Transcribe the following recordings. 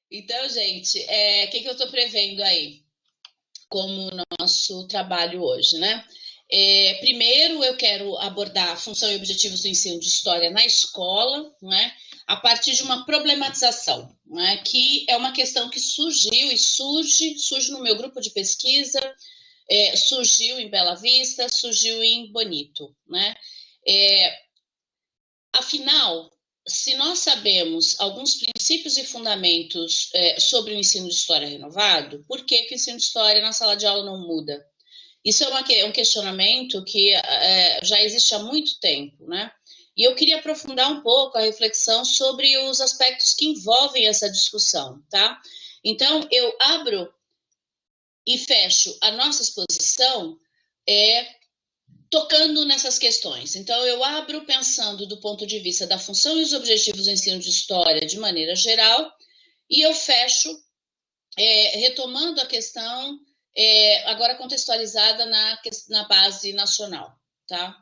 Então, gente, o que eu estou prevendo aí como nosso trabalho hoje, né? Primeiro, eu quero abordar a função e objetivos do ensino de história na escola, né? A partir de uma problematização, né? Que é uma questão que surgiu e surge no meu grupo de pesquisa, surgiu em Bela Vista, surgiu em Bonito, né? É, Afinal, se nós sabemos alguns princípios e fundamentos sobre o ensino de história renovado, por que, que o ensino de história na sala de aula não muda? Isso é um questionamento que já existe há muito tempo, né? E eu queria aprofundar um pouco a reflexão sobre os aspectos que envolvem essa discussão, tá? Então, eu abro e fecho a nossa exposição tocando nessas questões. Então, eu abro pensando do ponto de vista da função e os objetivos do ensino de história de maneira geral, e eu fecho retomando a questão, agora contextualizada na base nacional. Tá?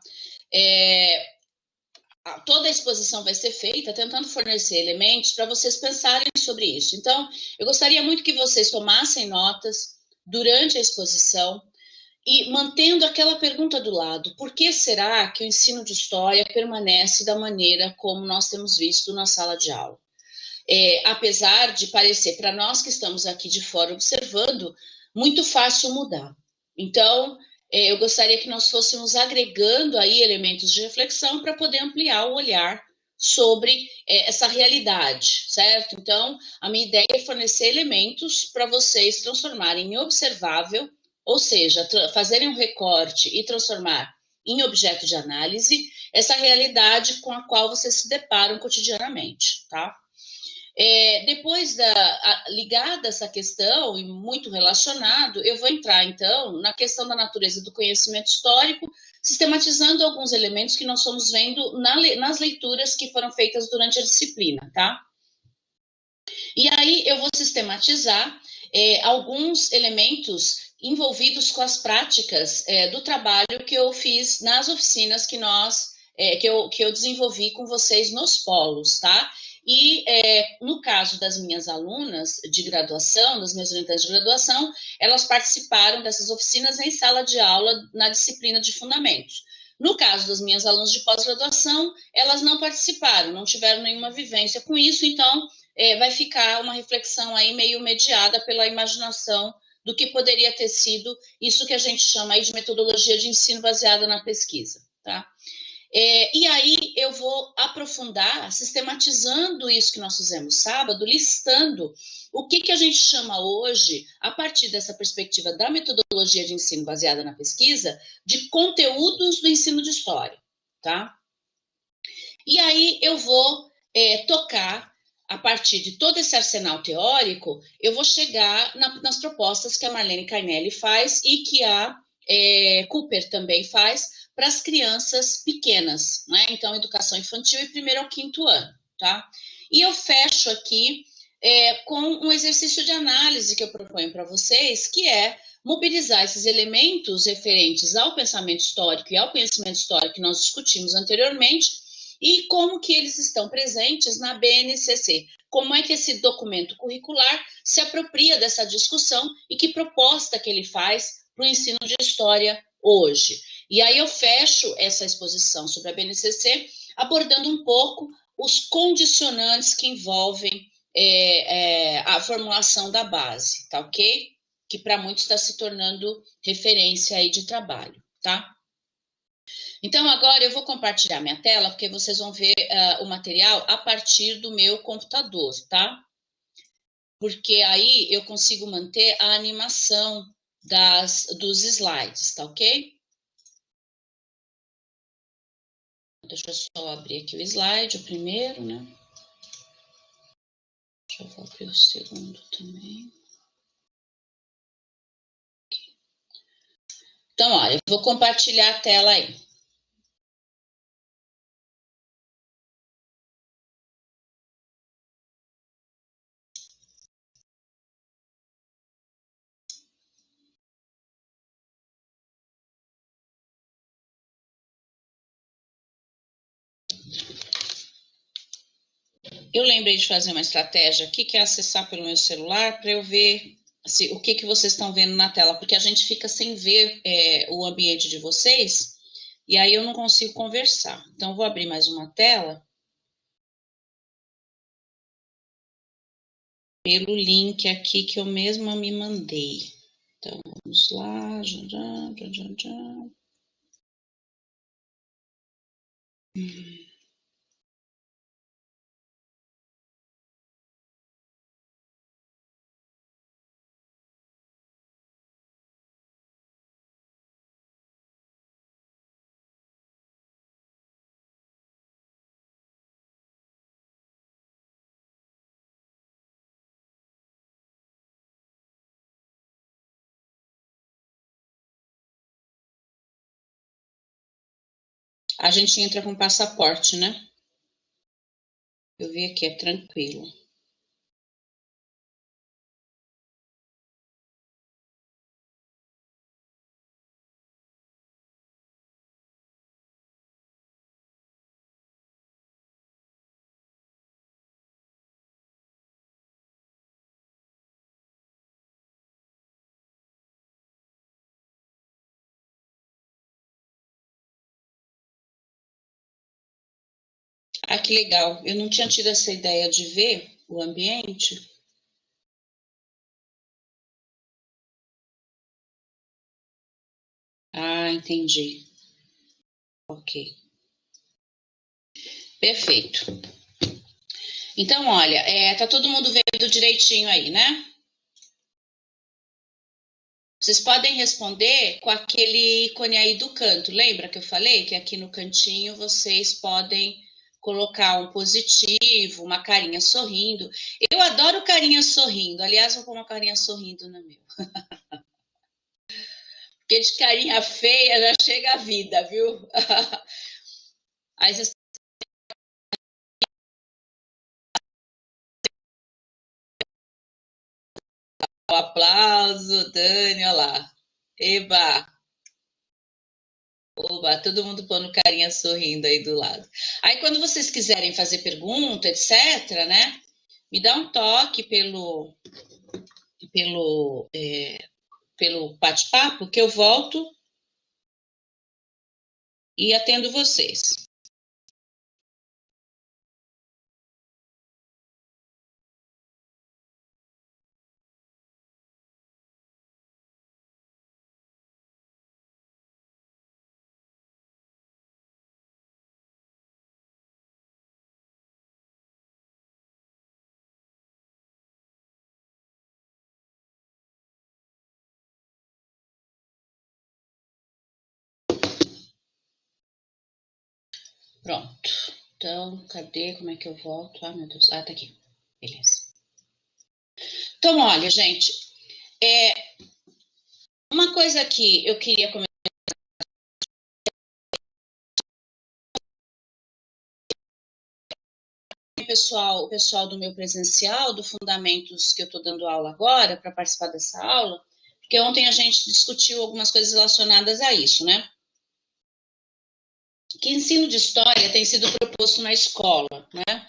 Toda a exposição vai ser feita tentando fornecer elementos para vocês pensarem sobre isso. Então, eu gostaria muito que vocês tomassem notas durante a exposição, e mantendo aquela pergunta do lado: por que será que o ensino de história permanece da maneira como nós temos visto na sala de aula? Apesar de parecer para nós que estamos aqui de fora observando, muito fácil mudar. Então, eu gostaria que nós fôssemos agregando aí elementos de reflexão para poder ampliar o olhar sobre essa realidade, certo? Então, a minha ideia é fornecer elementos para vocês transformarem em observável, ou seja, fazerem um recorte e transformar em objeto de análise essa realidade com a qual vocês se deparam cotidianamente, tá? Depois ligada essa questão, e muito relacionado, eu vou entrar, então, na questão da natureza do conhecimento histórico, sistematizando alguns elementos que nós fomos vendo nas leituras que foram feitas durante a disciplina, tá? E aí eu vou sistematizar alguns elementos envolvidos com as práticas do trabalho que eu fiz nas oficinas que eu desenvolvi com vocês nos polos, tá? E no caso das minhas alunas de graduação, das minhas orientantes de graduação, elas participaram dessas oficinas em sala de aula na disciplina de fundamentos. No caso das minhas alunas de pós-graduação, elas não participaram, não tiveram nenhuma vivência com isso, então vai ficar uma reflexão aí meio mediada pela imaginação do que poderia ter sido isso que a gente chama aí de metodologia de ensino baseada na pesquisa, tá? E aí eu vou aprofundar, sistematizando isso que nós fizemos sábado, listando o que a gente chama hoje, a partir dessa perspectiva da metodologia de ensino baseada na pesquisa, de conteúdos do ensino de história, tá? E aí eu vou tocar, a partir de todo esse arsenal teórico, eu vou chegar nas propostas que a Marlene Carnelli faz e que a Cooper também faz para as crianças pequenas, né? Então, educação infantil e primeiro ao quinto ano, tá? E eu fecho aqui com um exercício de análise que eu proponho para vocês, que é mobilizar esses elementos referentes ao pensamento histórico e ao conhecimento histórico que nós discutimos anteriormente, e como que eles estão presentes na BNCC. Como é que esse documento curricular se apropria dessa discussão e que proposta que ele faz para o ensino de história hoje. E aí eu fecho essa exposição sobre a BNCC abordando um pouco os condicionantes que envolvem a formulação da base, tá ok? Que para muitos está se tornando referência aí de trabalho, tá? Então, agora eu vou compartilhar minha tela, porque vocês vão ver o material a partir do meu computador, tá? Porque aí eu consigo manter a animação dos slides, tá ok? Deixa eu só abrir aqui o slide, o primeiro, né? Deixa eu abrir o segundo também. Então, olha, eu vou compartilhar a tela aí. Eu lembrei de fazer uma estratégia aqui, que é acessar pelo meu celular para eu ver o que vocês estão vendo na tela, porque a gente fica sem ver o ambiente de vocês, e aí eu não consigo conversar. Então, vou abrir mais uma tela pelo link aqui que eu mesma me mandei. Então, vamos lá. A gente entra com passaporte, né? Eu vi aqui, é tranquilo. Ah, que legal. Eu não tinha tido essa ideia de ver o ambiente. Ah, entendi. Ok. Perfeito. Então, olha, tá todo mundo vendo direitinho aí, né? Vocês podem responder com aquele ícone aí do canto. Lembra que eu falei que aqui no cantinho vocês podem colocar um positivo, uma carinha sorrindo. Eu adoro carinha sorrindo. Aliás, vou pôr uma carinha sorrindo no meu. Porque de carinha feia já chega a vida, viu? Aí vocês o aplauso, Dani, olha lá. Eba! Oba, todo mundo pondo carinha sorrindo aí do lado. Aí, quando vocês quiserem fazer pergunta, etc., né? Me dá um toque pelo, pelo bate-papo que eu volto e atendo vocês. Pronto. Então, cadê? Como é que eu volto? Ah, meu Deus. Ah, tá aqui. Beleza. Então, olha, gente, uma coisa que eu queria comentar. O pessoal do meu presencial, do Fundamentos, que eu estou dando aula agora, para participar dessa aula, porque ontem a gente discutiu algumas coisas relacionadas a isso, né? Que ensino de história tem sido proposto na escola, né?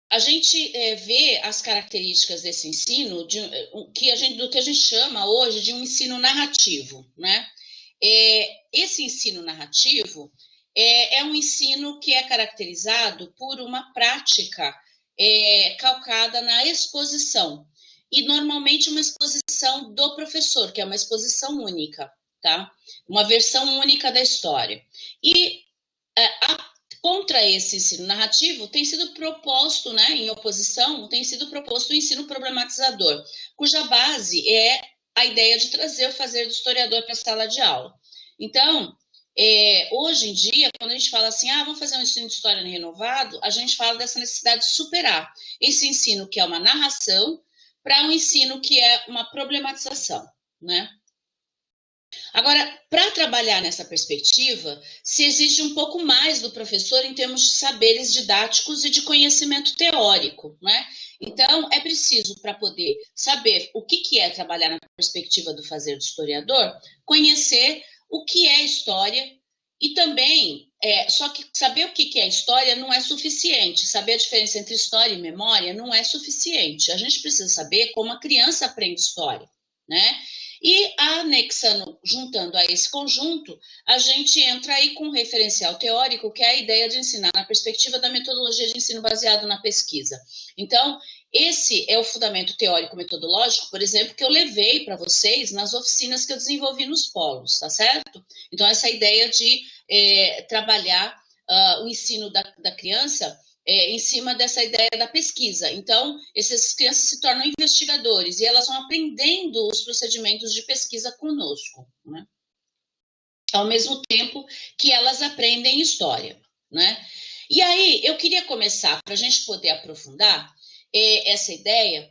A gente vê as características desse ensino do que a gente chama hoje de um ensino narrativo, né? Esse ensino narrativo é um ensino que é caracterizado por uma prática calcada na exposição, e normalmente uma exposição do professor, que é uma exposição única, tá? Uma versão única da história. E contra esse ensino narrativo tem sido proposto, né, em oposição, tem sido proposto o ensino problematizador, cuja base é a ideia de trazer o fazer do historiador para a sala de aula. Então, hoje em dia, quando a gente fala assim, vamos fazer um ensino de história renovado, a gente fala dessa necessidade de superar esse ensino que é uma narração para um ensino que é uma problematização, né? Agora, para trabalhar nessa perspectiva, se exige um pouco mais do professor em termos de saberes didáticos e de conhecimento teórico, né? Então, é preciso, para poder saber o que é trabalhar na perspectiva do fazer do historiador, conhecer o que é história E também, só que saber o que é história não é suficiente. Saber a diferença entre história e memória não é suficiente. A gente precisa saber como a criança aprende história, né? E anexando, juntando a esse conjunto, a gente entra aí com um referencial teórico, que é a ideia de ensinar na perspectiva da metodologia de ensino baseado na pesquisa. Então, esse é o fundamento teórico-metodológico, por exemplo, que eu levei para vocês nas oficinas que eu desenvolvi nos polos, tá certo? Então, essa ideia de trabalhar o ensino da criança em cima dessa ideia da pesquisa. Então, essas crianças se tornam investigadores e elas vão aprendendo os procedimentos de pesquisa conosco, né? Ao mesmo tempo que elas aprendem história, né? E aí, eu queria começar, para a gente poder aprofundar essa ideia,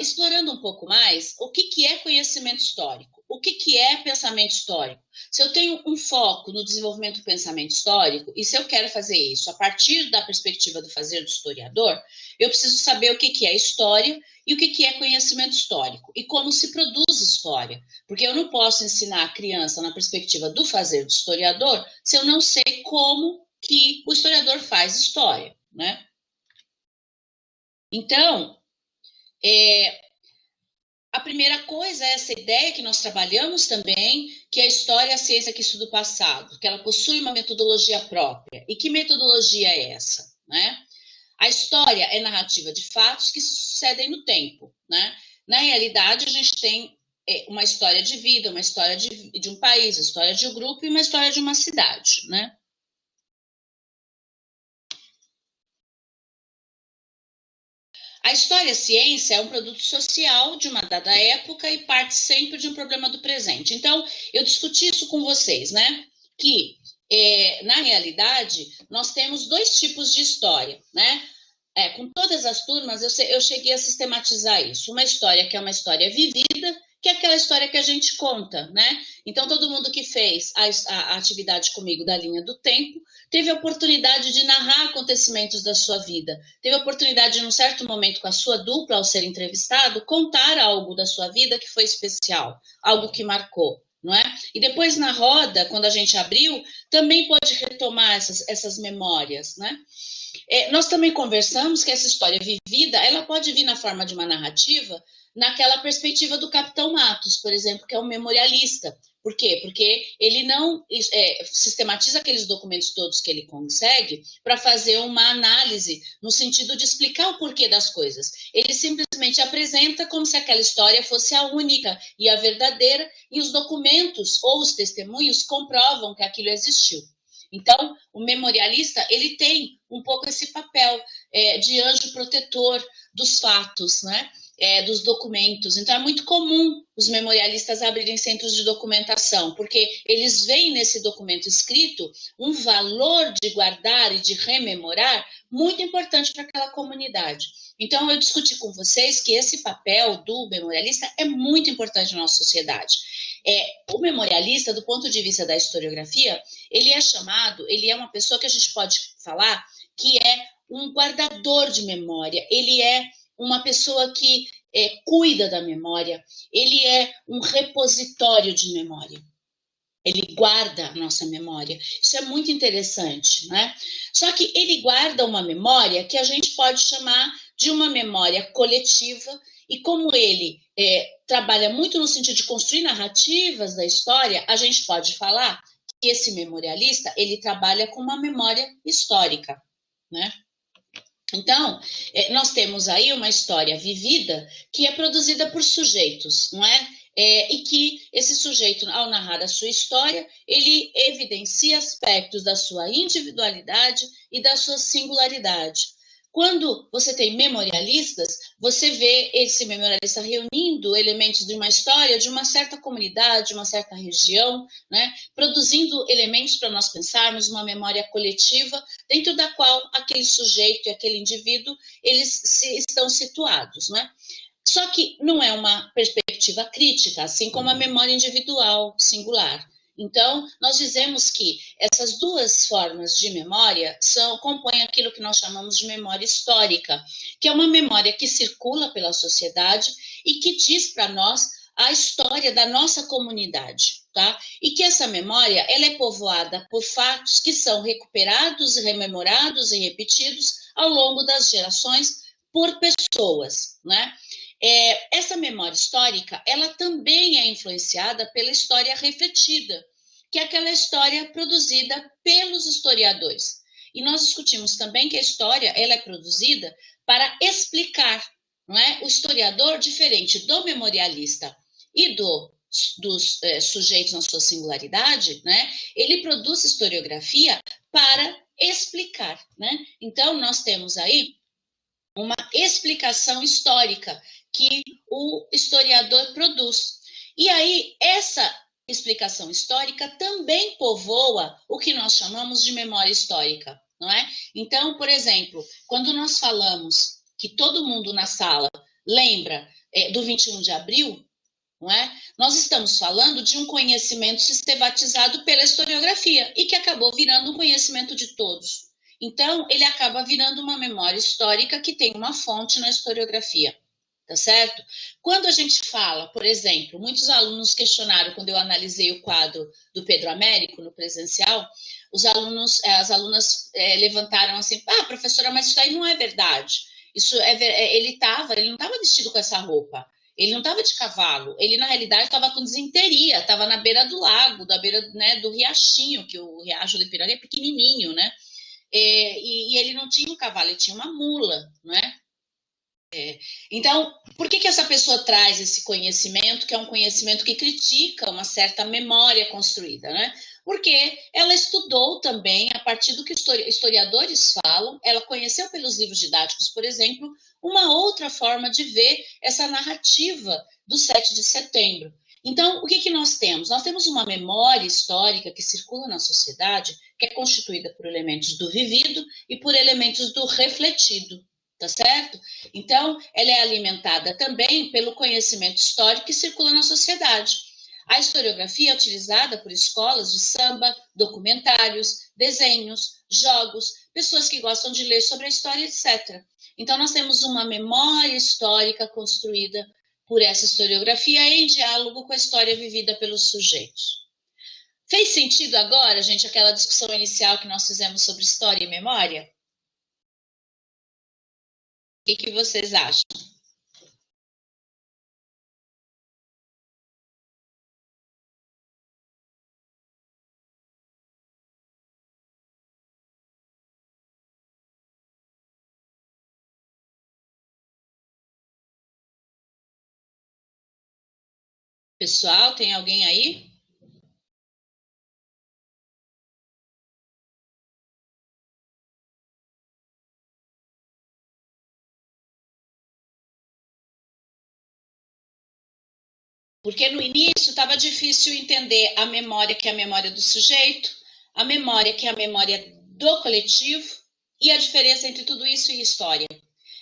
explorando um pouco mais o que é conhecimento histórico, o que é pensamento histórico. Se eu tenho um foco no desenvolvimento do pensamento histórico, e se eu quero fazer isso a partir da perspectiva do fazer do historiador, eu preciso saber o que é história e o que é conhecimento histórico, e como se produz história. Porque eu não posso ensinar a criança na perspectiva do fazer do historiador se eu não sei como que o historiador faz história, né? Então, a primeira coisa é essa ideia que nós trabalhamos também, que a história é a ciência que estuda o passado, que ela possui uma metodologia própria. E que metodologia é essa, né? A história é narrativa de fatos que se sucedem no tempo, né? Na realidade, a gente tem uma história de vida, uma história de um país, uma história de um grupo e uma história de uma cidade, né? A história-ciência é um produto social de uma dada época e parte sempre de um problema do presente. Então, eu discuti isso com vocês, né? Que, na realidade, nós temos dois tipos de história, né? Com todas as turmas, eu cheguei a sistematizar isso. Uma história que é uma história vivida, que é aquela história que a gente conta, né? Então, todo mundo que fez a atividade comigo da linha do tempo teve a oportunidade de narrar acontecimentos da sua vida, teve a oportunidade de, num certo momento, com a sua dupla, ao ser entrevistado, contar algo da sua vida que foi especial, algo que marcou, não é? E depois, na roda, quando a gente abriu, também pode retomar essas memórias, né? Nós também conversamos que essa história vivida, ela pode vir na forma de uma narrativa, naquela perspectiva do Capitão Matos, por exemplo, que é um memorialista. Por quê? Porque ele não sistematiza aqueles documentos todos que ele consegue para fazer uma análise no sentido de explicar o porquê das coisas. Ele simplesmente apresenta como se aquela história fosse a única e a verdadeira, e os documentos ou os testemunhos comprovam que aquilo existiu. Então, o memorialista, ele tem um pouco esse papel de anjo protetor dos fatos, né? Dos documentos. Então, é muito comum os memorialistas abrirem centros de documentação, porque eles veem nesse documento escrito um valor de guardar e de rememorar muito importante para aquela comunidade. Então, eu discuti com vocês que esse papel do memorialista é muito importante na nossa sociedade. O memorialista, do ponto de vista da historiografia, ele é uma pessoa que a gente pode falar que é um guardador de memória, ele é uma pessoa que cuida da memória, ele é um repositório de memória. Ele guarda a nossa memória. Isso é muito interessante, né? Só que ele guarda uma memória que a gente pode chamar de uma memória coletiva, e como ele trabalha muito no sentido de construir narrativas da história, a gente pode falar que esse memorialista, ele trabalha com uma memória histórica, né? Então, nós temos aí uma história vivida que é produzida por sujeitos, não é? E que esse sujeito, ao narrar a sua história, ele evidencia aspectos da sua individualidade e da sua singularidade. Quando você tem memorialistas, você vê esse memorialista reunindo elementos de uma história, de uma certa comunidade, de uma certa região, né? Produzindo elementos para nós pensarmos uma memória coletiva, dentro da qual aquele sujeito e aquele indivíduo, eles estão situados, né? Só que não é uma perspectiva crítica, assim como a memória individual, singular. Então, nós dizemos que essas duas formas de memória compõem aquilo que nós chamamos de memória histórica, que é uma memória que circula pela sociedade e que diz para nós a história da nossa comunidade. tá? E que essa memória, ela é povoada por fatos que são recuperados, rememorados e repetidos ao longo das gerações por pessoas, né? Essa memória histórica, ela também é influenciada pela história refletida, que é aquela história produzida pelos historiadores. E nós discutimos também que a história, ela é produzida para explicar, não é? O historiador, diferente do memorialista e dos sujeitos na sua singularidade, né? Ele produz historiografia para explicar, né? Então, nós temos aí uma explicação histórica que o historiador produz. E aí, essa explicação histórica também povoa o que nós chamamos de memória histórica, não é? Então, por exemplo, quando nós falamos que todo mundo na sala lembra do 21 de abril, não é? Nós estamos falando de um conhecimento sistematizado pela historiografia e que acabou virando um conhecimento de todos. Então, ele acaba virando uma memória histórica que tem uma fonte na historiografia, tá certo? Quando a gente fala, por exemplo, muitos alunos questionaram quando eu analisei o quadro do Pedro Américo no presencial, as alunas levantaram assim, professora, mas isso aí não é verdade. Ele não estava vestido com essa roupa. Ele não estava de cavalo, ele na realidade estava com desinteria, estava na beira do lago, da beira, né, do riachinho, que o riacho do Ipiranga é pequenininho, né? E ele não tinha um cavalo, ele tinha uma mula, né? Então, por que essa pessoa traz esse conhecimento, que é um conhecimento que critica uma certa memória construída, né? Porque ela estudou também, a partir do que historiadores falam, ela conheceu pelos livros didáticos, por exemplo, uma outra forma de ver essa narrativa do 7 de setembro. Então, o que nós temos? Nós temos uma memória histórica que circula na sociedade, que é constituída por elementos do vivido e por elementos do refletido, tá certo? Então, ela é alimentada também pelo conhecimento histórico que circula na sociedade. A historiografia é utilizada por escolas de samba, documentários, desenhos, jogos, pessoas que gostam de ler sobre a história, etc. Então, nós temos uma memória histórica construída por essa historiografia em diálogo com a história vivida pelos sujeitos. Fez sentido agora, gente, aquela discussão inicial que nós fizemos sobre história e memória? O que vocês acham? Pessoal, tem alguém aí? Porque no início estava difícil entender a memória, que é a memória do sujeito, a memória, que é a memória do coletivo, e a diferença entre tudo isso e história.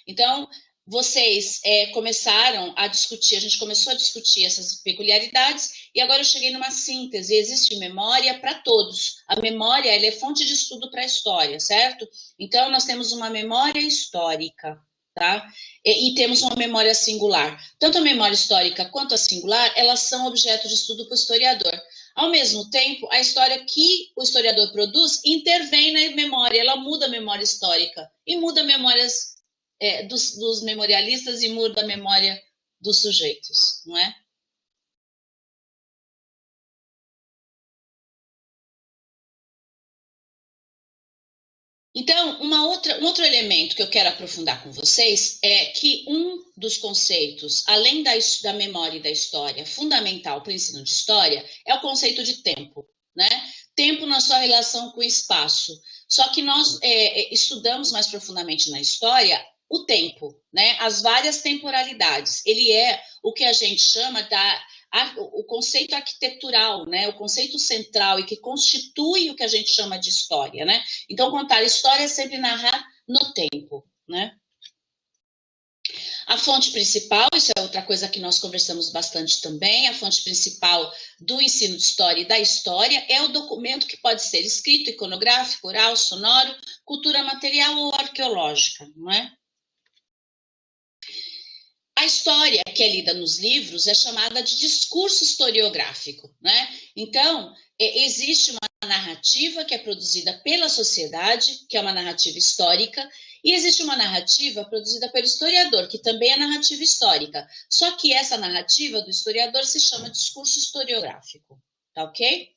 Então, vocês começaram a discutir, a gente começou a discutir essas peculiaridades, e agora eu cheguei numa síntese. Existe memória para todos. A memória, ela é fonte de estudo para a história, certo? Então, nós temos uma memória histórica, tá? E temos uma memória singular. Tanto a memória histórica quanto a singular, elas são objeto de estudo para o historiador. Ao mesmo tempo, a história que o historiador produz intervém na memória, ela muda a memória histórica e muda memórias dos memorialistas e muda a memória dos sujeitos, não é? Então, um outro elemento que eu quero aprofundar com vocês é que um dos conceitos, além da memória e da história, fundamental para o ensino de história, é o conceito de tempo, né? Tempo na sua relação com o espaço. Só que nós estudamos mais profundamente na história o tempo, né? As várias temporalidades. Ele é o que a gente chama o conceito arquitetural, né? O conceito central e que constitui o que a gente chama de história, né? Então, contar história é sempre narrar no tempo, né? A fonte principal, isso é outra coisa que nós conversamos bastante também, a fonte principal do ensino de história e da história é o documento que pode ser escrito, iconográfico, oral, sonoro, cultura material ou arqueológica, não é? A A história que é lida nos livros é chamada de discurso historiográfico, né? Então, existe uma narrativa que é produzida pela sociedade, que é uma narrativa histórica, e existe uma narrativa produzida pelo historiador, que também é narrativa histórica. Só que essa narrativa do historiador se chama discurso historiográfico, tá ok?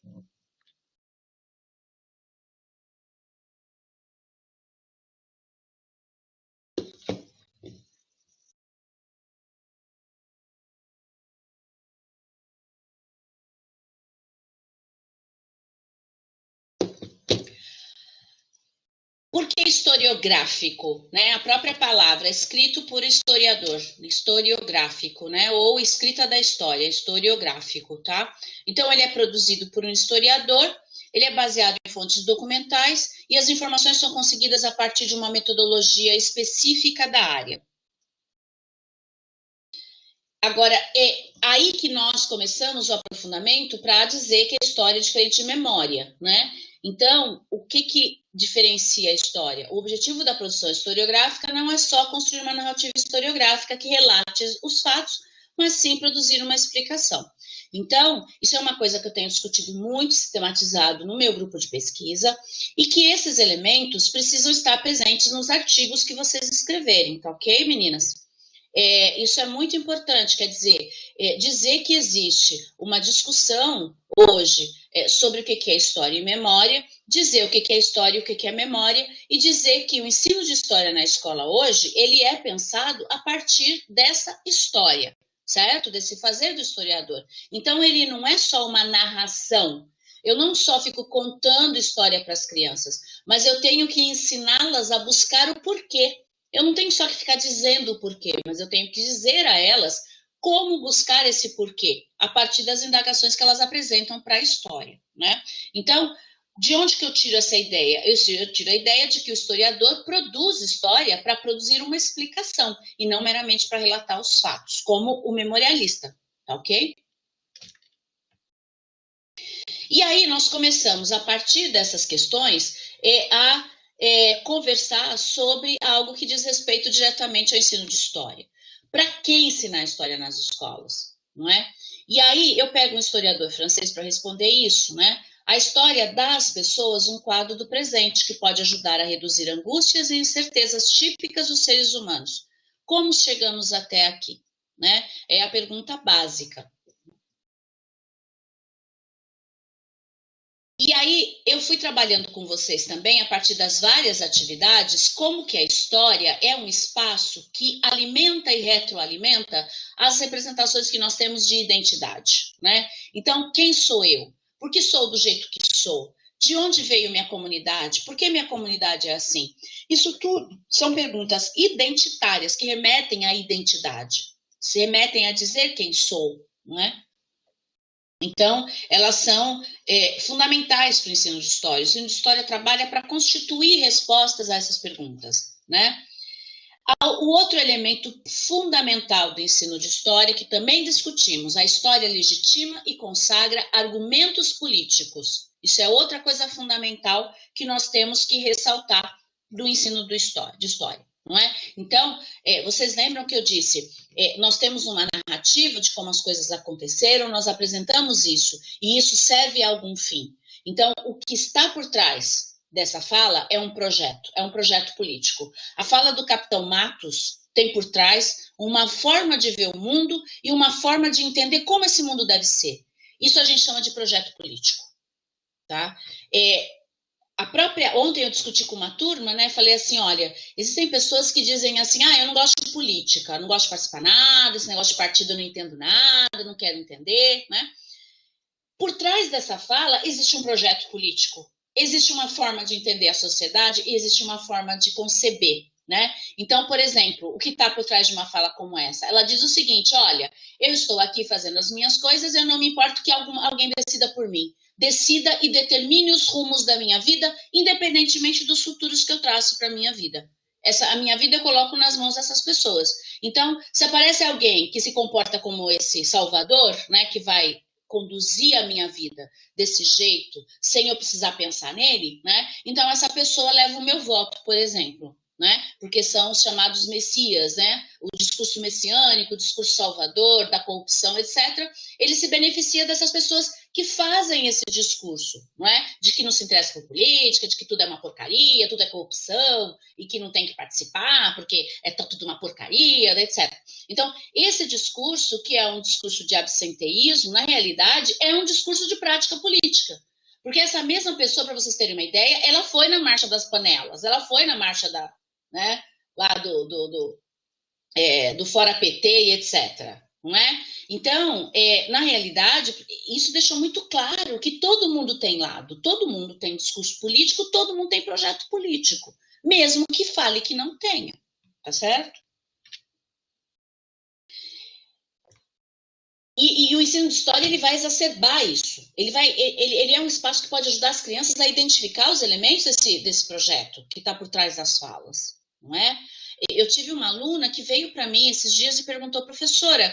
Por que historiográfico? Né? A própria palavra, escrito por historiador, historiográfico, né? Ou escrita da história, historiográfico, tá? Então, ele é produzido por um historiador, ele é baseado em fontes documentais e as informações são conseguidas a partir de uma metodologia específica da área. Agora, é aí que nós começamos o aprofundamento para dizer que a história é diferente de memória, né? Então, o que diferencia a história? O objetivo da produção historiográfica não é só construir uma narrativa historiográfica que relate os fatos, mas sim produzir uma explicação. Então, isso é uma coisa que eu tenho discutido muito, sistematizado no meu grupo de pesquisa, e que esses elementos precisam estar presentes nos artigos que vocês escreverem, tá ok, meninas? Isso é muito importante, quer dizer, dizer que existe uma discussão hoje sobre o que é história e memória, dizer o que é história e o que é memória, e dizer que o ensino de história na escola hoje, ele é pensado a partir dessa história, certo? Desse fazer do historiador. Então, ele não é só uma narração. Eu não só fico contando história para as crianças, mas eu tenho que ensiná-las a buscar o porquê. Eu não tenho só que ficar dizendo o porquê, mas eu tenho que dizer a elas como buscar esse porquê, a partir das indagações que elas apresentam para a história, né? Então, de onde que eu tiro essa ideia? Eu tiro a ideia de que o historiador produz história para produzir uma explicação, e não meramente para relatar os fatos, como o memorialista, tá ok? E aí nós começamos, a partir dessas questões, a conversar sobre algo que diz respeito diretamente ao ensino de história. Para quem ensinar história nas escolas, não é? E aí eu pego um historiador francês para responder isso, né? A história dá às pessoas um quadro do presente que pode ajudar a reduzir angústias e incertezas típicas dos seres humanos. Como chegamos até aqui? Né? É a pergunta básica. E aí eu fui trabalhando com vocês também, a partir das várias atividades, como que a história é um espaço que alimenta e retroalimenta as representações que nós temos de identidade, né? Então, quem sou eu? Por que sou do jeito que sou? De onde veio minha comunidade? Por que minha comunidade é assim? Isso tudo são perguntas identitárias que remetem à identidade, se remetem a dizer quem sou, não é? Então, elas são fundamentais para o ensino de história. O ensino de história trabalha para constituir respostas a essas perguntas, né? O outro elemento fundamental do ensino de história, que também discutimos, a história legitima e consagra argumentos políticos. Isso é outra coisa fundamental que nós temos que ressaltar do ensino de história. Não é? Então, vocês lembram que eu disse, nós temos uma narrativa de como as coisas aconteceram, nós apresentamos isso, e isso serve a algum fim. Então, o que está por trás dessa fala é um projeto político. A fala do Capitão Matos tem por trás uma forma de ver o mundo e uma forma de entender como esse mundo deve ser. Isso a gente chama de projeto político. Tá? Ontem eu discuti com uma turma, né? Falei assim, olha, existem pessoas que dizem assim, eu não gosto de política, não gosto de participar nada, esse negócio de partido eu não entendo nada, não quero entender, né? Por trás dessa fala existe um projeto político, existe uma forma de entender a sociedade e existe uma forma de conceber, né? Então, por exemplo, o que está por trás de uma fala como essa? Ela diz o seguinte, olha, eu estou aqui fazendo as minhas coisas, eu não me importo que alguém decida por mim. Decida e determine os rumos da minha vida, independentemente dos futuros que eu traço para a minha vida. A minha vida eu coloco nas mãos dessas pessoas. Então, se aparece alguém que se comporta como esse salvador, né, que vai conduzir a minha vida desse jeito, sem eu precisar pensar nele, né? Então essa pessoa leva o meu voto, por exemplo. né? Porque são os chamados messias, né? O discurso messiânico, o discurso salvador, da corrupção, etc. Ele se beneficia dessas pessoas que fazem esse discurso, não é? De que não se interessa por política, de que tudo é uma porcaria, tudo é corrupção e que não tem que participar porque tá tudo uma porcaria, etc. Então, esse discurso, que é um discurso de absenteísmo, na realidade, é um discurso de prática política. Porque essa mesma pessoa, para vocês terem uma ideia, ela foi na Marcha das Panelas, ela foi na Marcha da, né, lá do Fora PT e etc. Não é? Então, na realidade, isso deixou muito claro que todo mundo tem lado, todo mundo tem discurso político, todo mundo tem projeto político, mesmo que fale que não tenha, tá certo? E o ensino de história ele vai exacerbar isso. Ele é um espaço que pode ajudar as crianças a identificar os elementos desse projeto que está por trás das falas, não é? Eu tive uma aluna que veio para mim esses dias e perguntou, professora,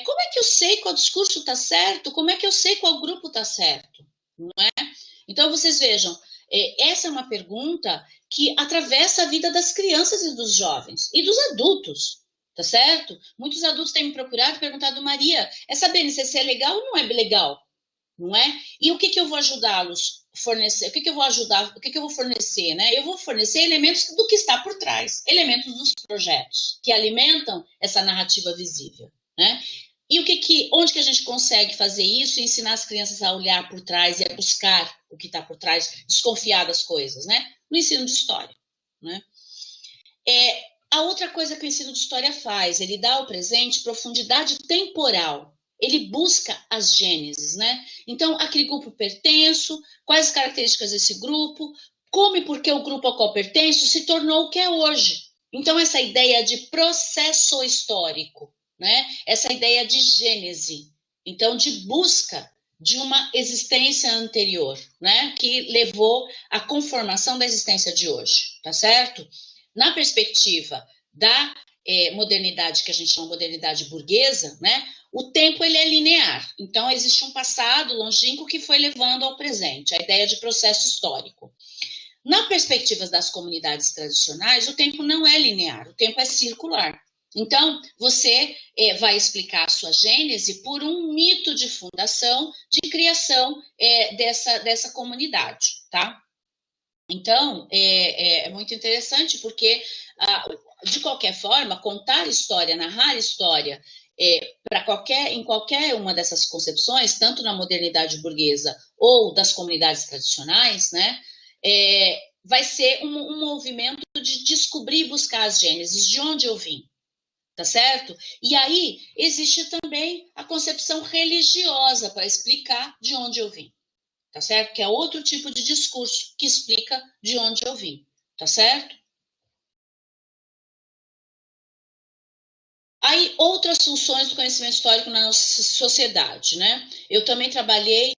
como é que eu sei qual discurso está certo? Como é que eu sei qual grupo está certo? Não é? Então, vocês vejam, essa é uma pergunta que atravessa a vida das crianças e dos jovens e dos adultos. Tá certo? Muitos adultos têm me procurado e perguntado, Maria, essa BNCC é legal ou não é legal? Não é? E o que eu vou ajudá-los a fornecer? O que eu vou ajudar? O que eu vou fornecer? Né? Eu vou fornecer elementos do que está por trás, elementos dos projetos que alimentam essa narrativa visível. Né? E onde que a gente consegue fazer isso e ensinar as crianças a olhar por trás e a buscar o que está por trás, desconfiar das coisas, né? No ensino de história. Né? A outra coisa que o ensino de história faz, ele dá ao presente profundidade temporal. Ele busca as gêneses, né? Então, a que grupo pertenço, quais as características desse grupo, como e por que o grupo ao qual pertenço se tornou o que é hoje. Então, essa ideia de processo histórico, né? Essa ideia de gênese, então, de busca de uma existência anterior, né? Que levou à conformação da existência de hoje, tá certo? Na perspectiva da modernidade, que a gente chama de modernidade burguesa, né, o tempo ele é linear. Então, existe um passado longínquo que foi levando ao presente, a ideia de processo histórico. Na perspectiva das comunidades tradicionais, o tempo não é linear, o tempo é circular. Então, você vai explicar a sua gênese por um mito de fundação, de criação dessa comunidade, tá? Então, é muito interessante porque, de qualquer forma, contar história, narrar história, em qualquer uma dessas concepções, tanto na modernidade burguesa ou das comunidades tradicionais, né, vai ser um movimento de descobrir e buscar as gêneses, de onde eu vim, tá certo? E aí existe também a concepção religiosa para explicar de onde eu vim. Tá certo? Que é outro tipo de discurso que explica de onde eu vim, tá certo? Aí, outras funções do conhecimento histórico na nossa sociedade, né? Eu também trabalhei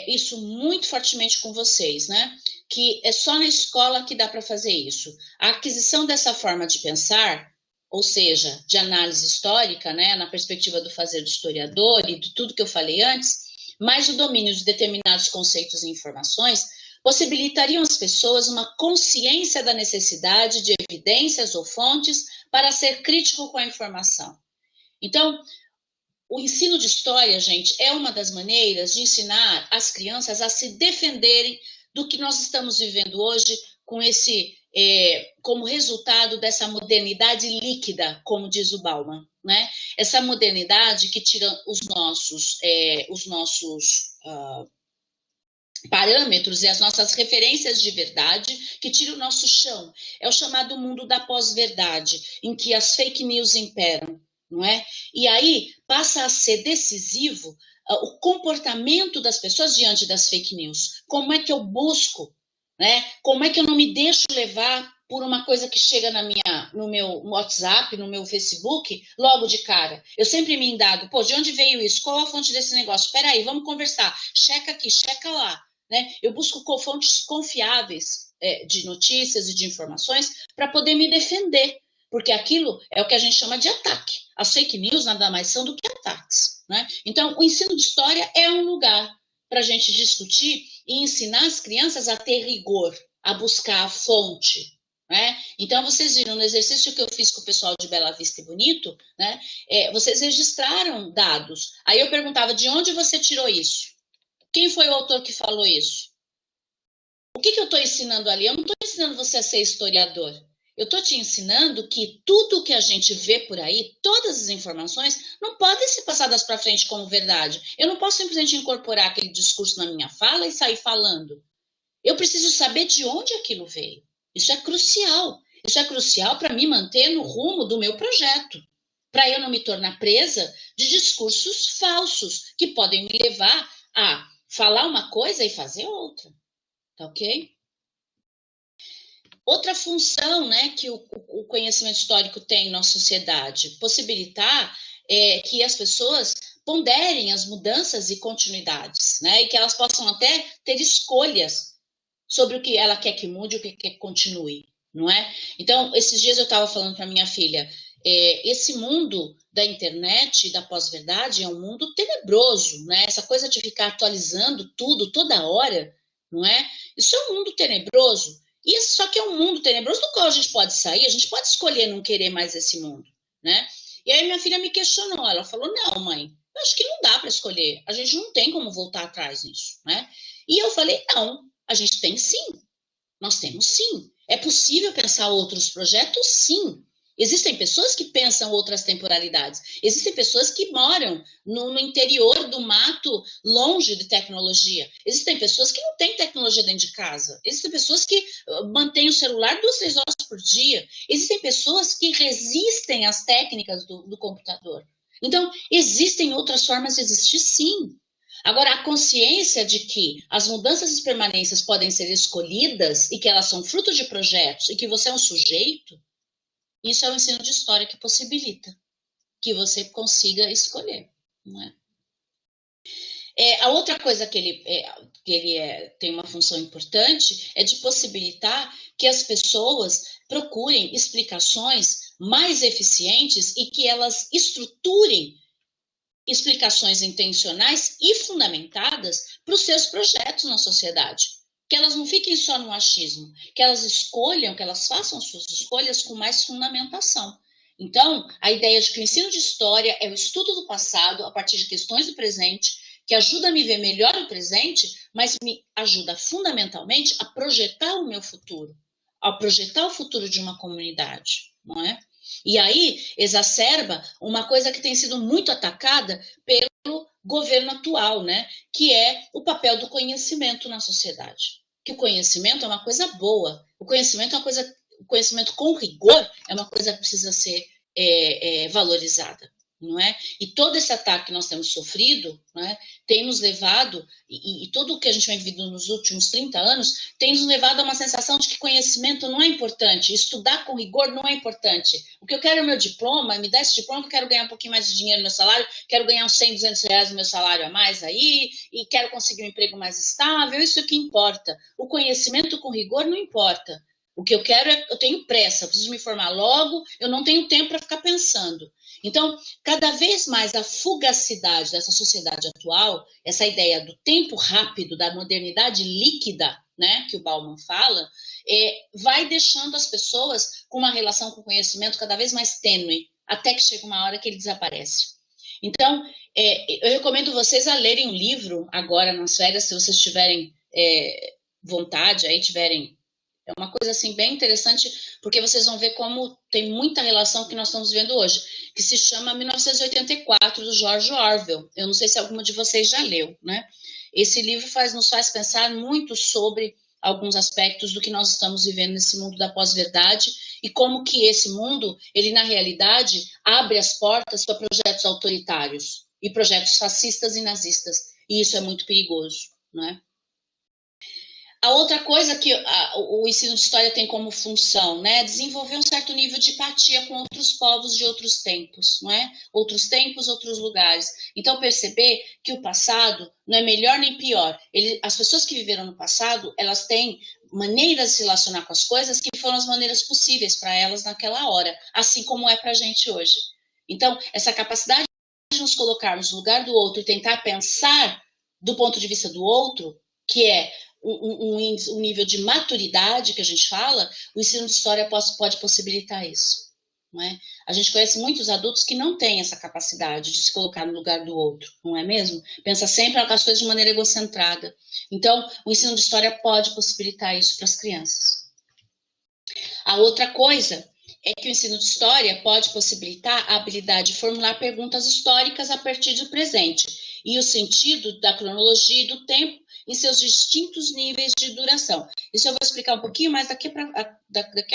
isso muito fortemente com vocês, né? Que é só na escola que dá para fazer isso. A aquisição dessa forma de pensar, ou seja, de análise histórica, né? Na perspectiva do fazer do historiador e de tudo que eu falei antes, mais o domínio de determinados conceitos e informações, possibilitariam às pessoas uma consciência da necessidade de evidências ou fontes para ser crítico com a informação. Então, o ensino de história, gente, é uma das maneiras de ensinar as crianças a se defenderem do que nós estamos vivendo hoje com como resultado dessa modernidade líquida, como diz o Bauman, né? Essa modernidade que tira os nossos parâmetros e as nossas referências de verdade, que tira o nosso chão. É o chamado mundo da pós-verdade, em que as fake news imperam, não é? E aí passa a ser decisivo o comportamento das pessoas diante das fake news. Como é que eu busco, né? Como é que eu não me deixo levar por uma coisa que chega no meu WhatsApp, no meu Facebook, logo de cara. Eu sempre me indago, pô, de onde veio isso? Qual a fonte desse negócio? Espera aí, vamos conversar. Checa aqui, checa lá. Né? Eu busco fontes confiáveis de notícias e de informações para poder me defender, porque aquilo é o que a gente chama de ataque. As fake news nada mais são do que ataques. Né? Então, o ensino de história é um lugar para a gente discutir e ensinar as crianças a ter rigor, a buscar a fonte, né? Então, vocês viram no exercício que eu fiz com o pessoal de Bela Vista e Bonito, né? Vocês registraram dados. Aí eu perguntava, de onde você tirou isso? Quem foi o autor que falou isso? O que eu estou ensinando ali? Eu não estou ensinando você a ser historiador. Eu estou te ensinando que tudo que a gente vê por aí, todas as informações, não podem ser passadas para frente como verdade. Eu não posso simplesmente incorporar aquele discurso na minha fala e sair falando. Eu preciso saber de onde aquilo veio. Isso é crucial. Isso é crucial para me manter no rumo do meu projeto. Para eu não me tornar presa de discursos falsos que podem me levar a falar uma coisa e fazer outra. Tá ok? Outra função, né, que o conhecimento histórico tem na sociedade, possibilitar que as pessoas ponderem as mudanças e continuidades, né, e que elas possam até ter escolhas sobre o que ela quer que mude, o que quer que continue, não é? Então, esses dias eu estava falando para minha filha, esse mundo da internet e da pós-verdade é um mundo tenebroso, né? Essa coisa de ficar atualizando tudo toda hora, não é? Isso é um mundo tenebroso. E só que é um mundo tenebroso do qual a gente pode sair, a gente pode escolher não querer mais esse mundo, né? E aí minha filha me questionou, ela falou, não, mãe, eu acho que não dá para escolher, a gente não tem como voltar atrás nisso, né? E eu falei, não, a gente tem sim, nós temos sim. É possível pensar outros projetos? Sim. Existem pessoas que pensam outras temporalidades. Existem pessoas que moram no interior do mato, longe de tecnologia. Existem pessoas que não têm tecnologia dentro de casa. Existem pessoas que mantêm o celular 2, 3 horas por dia. Existem pessoas que resistem às técnicas do computador. Então, existem outras formas de existir, sim. Agora, a consciência de que as mudanças e permanências podem ser escolhidas e que elas são fruto de projetos e que você é um sujeito, isso é o ensino de história que possibilita que você consiga escolher. Não é? A outra coisa que ele tem uma função importante é de possibilitar que as pessoas procurem explicações mais eficientes e que elas estruturem explicações intencionais e fundamentadas para os seus projetos na sociedade. Que elas não fiquem só no achismo, que elas escolham, que elas façam suas escolhas com mais fundamentação. Então, a ideia de que o ensino de história é o estudo do passado a partir de questões do presente, que ajuda a me ver melhor o presente, mas me ajuda fundamentalmente a projetar o meu futuro, a projetar o futuro de uma comunidade, não é? E aí exacerba uma coisa que tem sido muito atacada pelo governo atual, né? Que é o papel do conhecimento na sociedade. Que o conhecimento é uma coisa boa, o conhecimento é uma coisa, o conhecimento com rigor é uma coisa que precisa ser valorizada, não é? E todo esse ataque que nós temos sofrido, né, tem nos levado, e tudo o que a gente vem vivendo nos últimos 30 anos, tem nos levado a uma sensação de que conhecimento não é importante, estudar com rigor não é importante. O que eu quero é o meu diploma, me dá esse diploma que eu quero ganhar um pouquinho mais de dinheiro no meu salário, quero ganhar uns 100, 200 reais no meu salário a mais aí, e quero conseguir um emprego mais estável, isso é o que importa. O conhecimento com rigor não importa. O que eu quero é, eu tenho pressa, eu preciso me formar logo, eu não tenho tempo para ficar pensando. Então, cada vez mais a fugacidade dessa sociedade atual, essa ideia do tempo rápido, da modernidade líquida, né, que o Bauman fala, vai deixando as pessoas com uma relação com o conhecimento cada vez mais tênue, até que chega uma hora que ele desaparece. Então, eu recomendo vocês a lerem um livro agora nas férias, se vocês tiverem vontade, aí tiverem. É uma coisa assim bem interessante, porque vocês vão ver como tem muita relação com o que nós estamos vendo hoje, que se chama 1984, do George Orwell. Eu não sei se alguma de vocês já leu, né? Esse livro nos faz pensar muito sobre alguns aspectos do que nós estamos vivendo nesse mundo da pós-verdade e como que esse mundo, ele na realidade abre as portas para projetos autoritários e projetos fascistas e nazistas. E isso é muito perigoso, não é? A outra coisa que o ensino de história tem como função, né, desenvolver um certo nível de empatia com outros povos de outros tempos, não é? Outros tempos, outros lugares. Então, perceber que o passado não é melhor nem pior. As pessoas que viveram no passado, elas têm maneiras de se relacionar com as coisas que foram as maneiras possíveis para elas naquela hora, assim como é para a gente hoje. Então, essa capacidade de nos colocarmos no lugar do outro e tentar pensar do ponto de vista do outro, que é um nível de maturidade que a gente fala, o ensino de história pode possibilitar isso. Não é? A gente conhece muitos adultos que não têm essa capacidade de se colocar no lugar do outro, não é mesmo? Pensa sempre as coisas de maneira egocentrada. Então, o ensino de história pode possibilitar isso para as crianças. A outra coisa é que o ensino de história pode possibilitar a habilidade de formular perguntas históricas a partir do presente e o sentido da cronologia e do tempo em seus distintos níveis de duração. Isso eu vou explicar um pouquinho mais daqui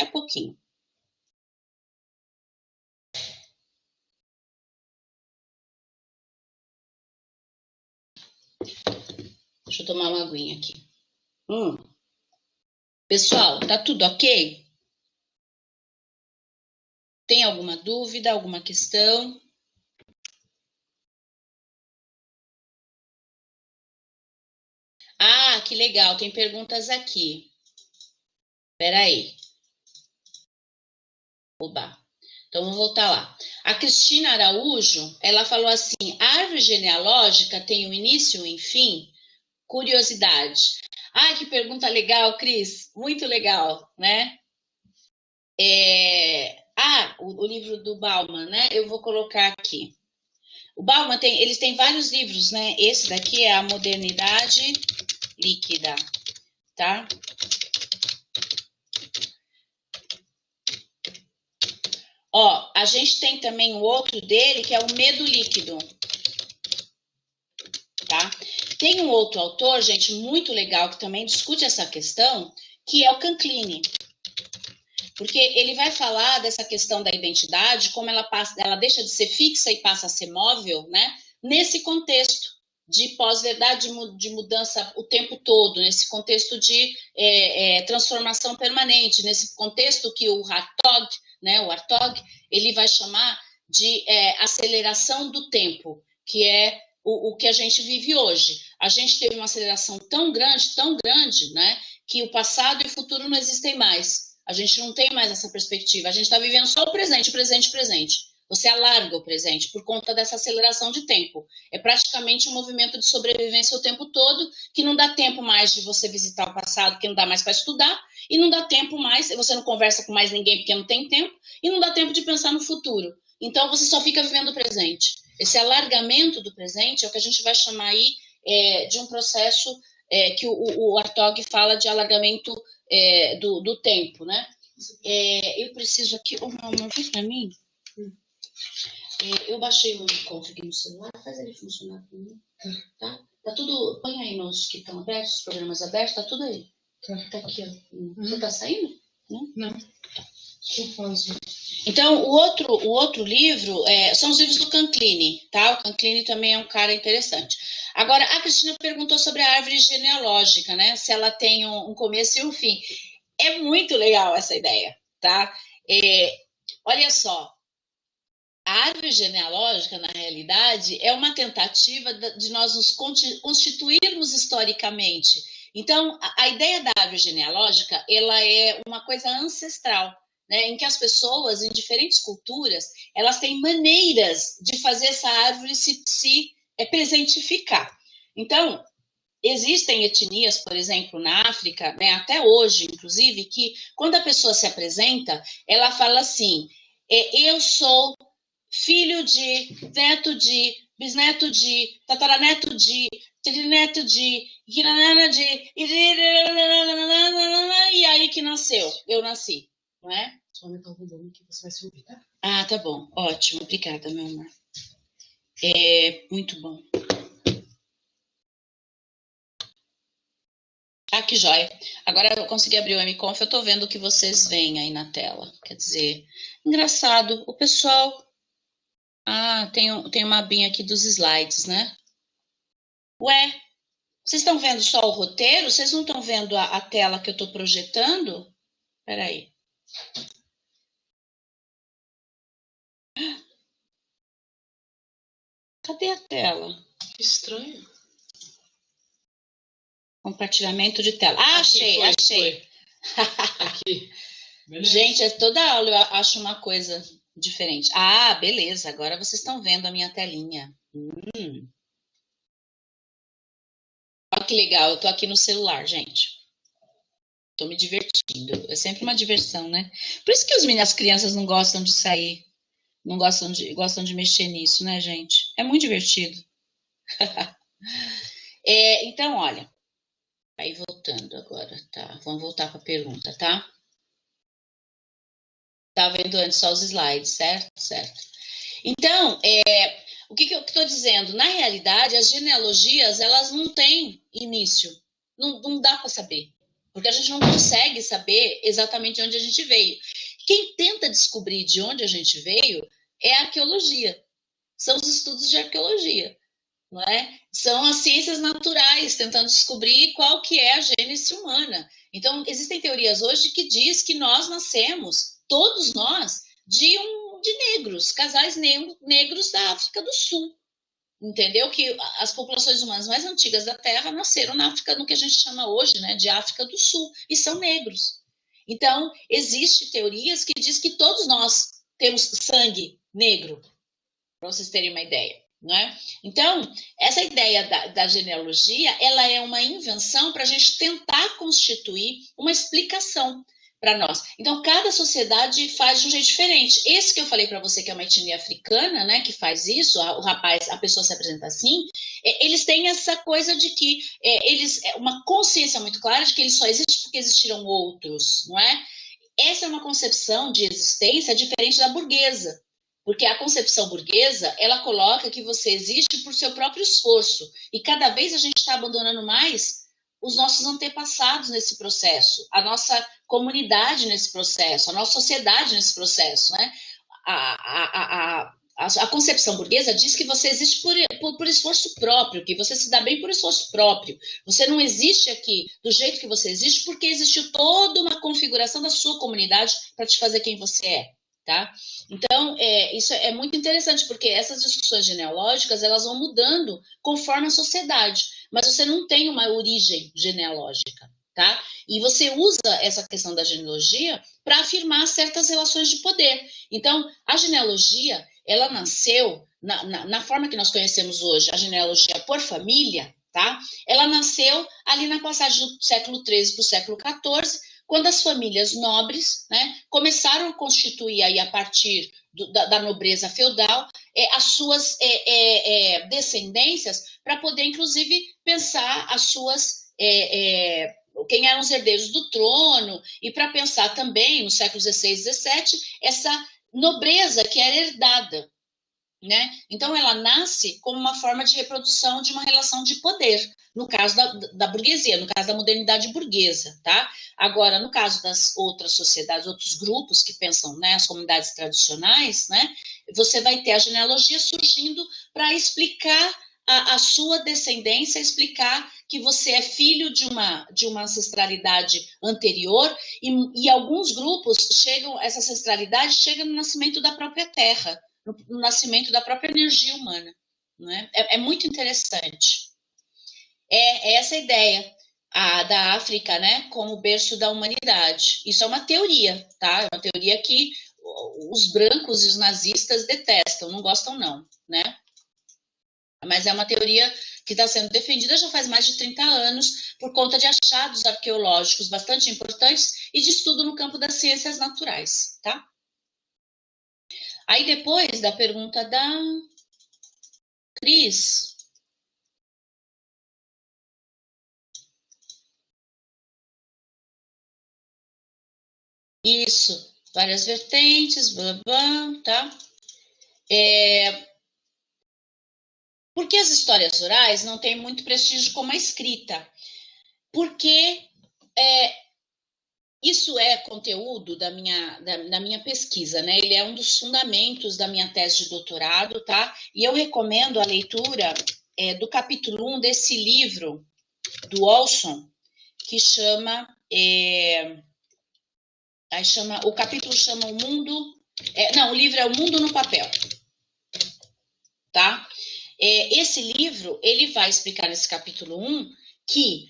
a pouquinho. Deixa eu tomar uma aguinha aqui. Pessoal, tá tudo ok? Tem alguma dúvida, alguma questão? Ah, que legal, tem perguntas aqui. Espera aí. Oba. Então, vamos voltar lá. A Cristina Araújo, ela falou assim, a árvore genealógica tem um início e um fim? Curiosidade. Ah, que pergunta legal, Cris. Muito legal, né? O livro do Bauman, né? Eu vou colocar aqui. O Bauman eles têm vários livros, né? Esse daqui é A Modernidade Líquida, tá? Ó, a gente tem também o outro dele, que é O Medo Líquido, tá? Tem um outro autor, gente, muito legal, que também discute essa questão, que é o Canclini. Porque ele vai falar dessa questão da identidade, como ela deixa de ser fixa e passa a ser móvel, né? Nesse contexto de pós-verdade, de mudança o tempo todo, nesse contexto de transformação permanente, nesse contexto que o Hartog, né, o Hartog, ele vai chamar de aceleração do tempo, que é o que a gente vive hoje. A gente teve uma aceleração tão grande, né, que o passado e o futuro não existem mais. A gente não tem mais essa perspectiva. A gente está vivendo só o presente, presente, presente. Você alarga o presente por conta dessa aceleração de tempo. É praticamente um movimento de sobrevivência o tempo todo, que não dá tempo mais de você visitar o passado, que não dá mais para estudar, e não dá tempo mais, você não conversa com mais ninguém porque não tem tempo, e não dá tempo de pensar no futuro. Então, você só fica vivendo o presente. Esse alargamento do presente é o que a gente vai chamar aí de um processo que o Hartog fala de alargamento do tempo, né? Eu preciso aqui, uma vez para mim. Eu baixei o encontro aqui no celular, faz ele funcionar para mim, tá? Tá tudo, põe aí nos que estão abertos, os programas abertos, tá tudo aí. Tá aqui, ó. Você tá saindo? Não. Então, o outro livro são os livros do Canclini, tá? O Canclini também é um cara interessante. Agora, a Cristina perguntou sobre a árvore genealógica, né? Se ela tem um começo e um fim. É muito legal essa ideia, tá? Olha só, a árvore genealógica, na realidade, é uma tentativa de nós nos constituirmos historicamente. Então, a ideia da árvore genealógica, ela é uma coisa ancestral, né, em que as pessoas, em diferentes culturas, elas têm maneiras de fazer essa árvore se presentificar. Então, existem etnias, por exemplo, na África, né, até hoje, inclusive, que quando a pessoa se apresenta, ela fala assim, eu sou filho de, neto de, bisneto de, tataraneto de, trineto de, e aí que nasceu, eu nasci, não é? Só aumentar o volume que você vai se ouvir, tá? Ah, tá bom, ótimo, obrigada, meu amor. Muito bom. Ah, que joia. Agora eu consegui abrir o MConf, eu tô vendo o que vocês veem aí na tela. Quer dizer, engraçado, o pessoal... Ah, tem uma abinha aqui dos slides, né? Ué, vocês estão vendo só o roteiro? Vocês não estão vendo a tela que eu estou projetando? Espera aí. Cadê a tela? Que estranho. Compartilhamento de tela. Ah, achei. Foi. Aqui. Gente, toda aula eu acho uma coisa diferente. Ah, beleza. Agora vocês estão vendo a minha telinha. que legal, eu tô aqui no celular, gente. Tô me divertindo. É sempre uma diversão, né? Por isso que as crianças não gostam de sair, não gostam de mexer nisso, né, gente? É muito divertido. Então, olha, aí voltando agora, tá? Vamos voltar para a pergunta, tá? Tá vendo antes só os slides, certo? Certo. Então, o que eu estou dizendo? Na realidade, as genealogias, elas não têm início. Não dá para saber. Porque a gente não consegue saber exatamente de onde a gente veio. Quem tenta descobrir de onde a gente veio é a arqueologia. São os estudos de arqueologia. Não é? São as ciências naturais tentando descobrir qual que é a gênese humana. Então, existem teorias hoje que diz que nós nascemos, todos nós, de negros, casais negros da África do Sul. Entendeu? Que as populações humanas mais antigas da Terra nasceram na África, no que a gente chama hoje, né, de África do Sul, e são negros. Então, existem teorias que diz que todos nós temos sangue negro, para vocês terem uma ideia. Né? Então, essa ideia da genealogia, ela é uma invenção para a gente tentar constituir uma explicação para nós. Então, cada sociedade faz de um jeito diferente. Esse que eu falei para você, que é uma etnia africana, né, que faz isso, o rapaz, a pessoa se apresenta assim, eles têm essa coisa de que uma consciência muito clara de que eles só existem porque existiram outros, não é? Essa é uma concepção de existência diferente da burguesa. Porque a concepção burguesa, ela coloca que você existe por seu próprio esforço. E cada vez a gente está abandonando mais os nossos antepassados nesse processo, a nossa comunidade nesse processo, a nossa sociedade nesse processo. Né? A concepção burguesa diz que você existe por esforço próprio, que você se dá bem por esforço próprio. Você não existe aqui do jeito que você existe porque existiu toda uma configuração da sua comunidade para te fazer quem você é. Tá? Então, isso é muito interessante, porque essas discussões genealógicas, elas vão mudando conforme a sociedade, mas você não tem uma origem genealógica, tá? E você usa essa questão da genealogia para afirmar certas relações de poder. Então, a genealogia, ela nasceu, na forma que nós conhecemos hoje, a genealogia por família, tá? Ela nasceu ali na passagem do século XIII para o século XIV, quando as famílias nobres, né, começaram a constituir aí, a partir da nobreza feudal, as suas descendências, para poder, inclusive, pensar as suas quem eram os herdeiros do trono, e para pensar também, no século XVI e XVII, essa nobreza que era herdada. Né? Então, ela nasce como uma forma de reprodução de uma relação de poder, no caso da burguesia, no caso da modernidade burguesa. Tá? Agora, no caso das outras sociedades, outros grupos que pensam, né, as comunidades tradicionais, né, você vai ter a genealogia surgindo para explicar a sua descendência, explicar que você é filho de uma ancestralidade anterior, e alguns grupos essa ancestralidade chega no nascimento da própria terra, no nascimento da própria energia humana. Não é? É muito interessante. É essa a ideia da África, né, como berço da humanidade. Isso é uma teoria, tá? É uma teoria que os brancos e os nazistas detestam, não gostam não, né? Mas é uma teoria que está sendo defendida já faz mais de 30 anos por conta de achados arqueológicos bastante importantes e de estudo no campo das ciências naturais, tá? Aí depois da pergunta da Cris. Isso, várias vertentes, blá, blá, tá? Por que as histórias orais não têm muito prestígio como a escrita? Porque isso é conteúdo da minha pesquisa, né? Ele é um dos fundamentos da minha tese de doutorado, tá? E eu recomendo a leitura do capítulo 1 desse livro do Olson, que o capítulo chama O Mundo... o livro é O Mundo no Papel, tá? Esse livro, ele vai explicar nesse capítulo 1 que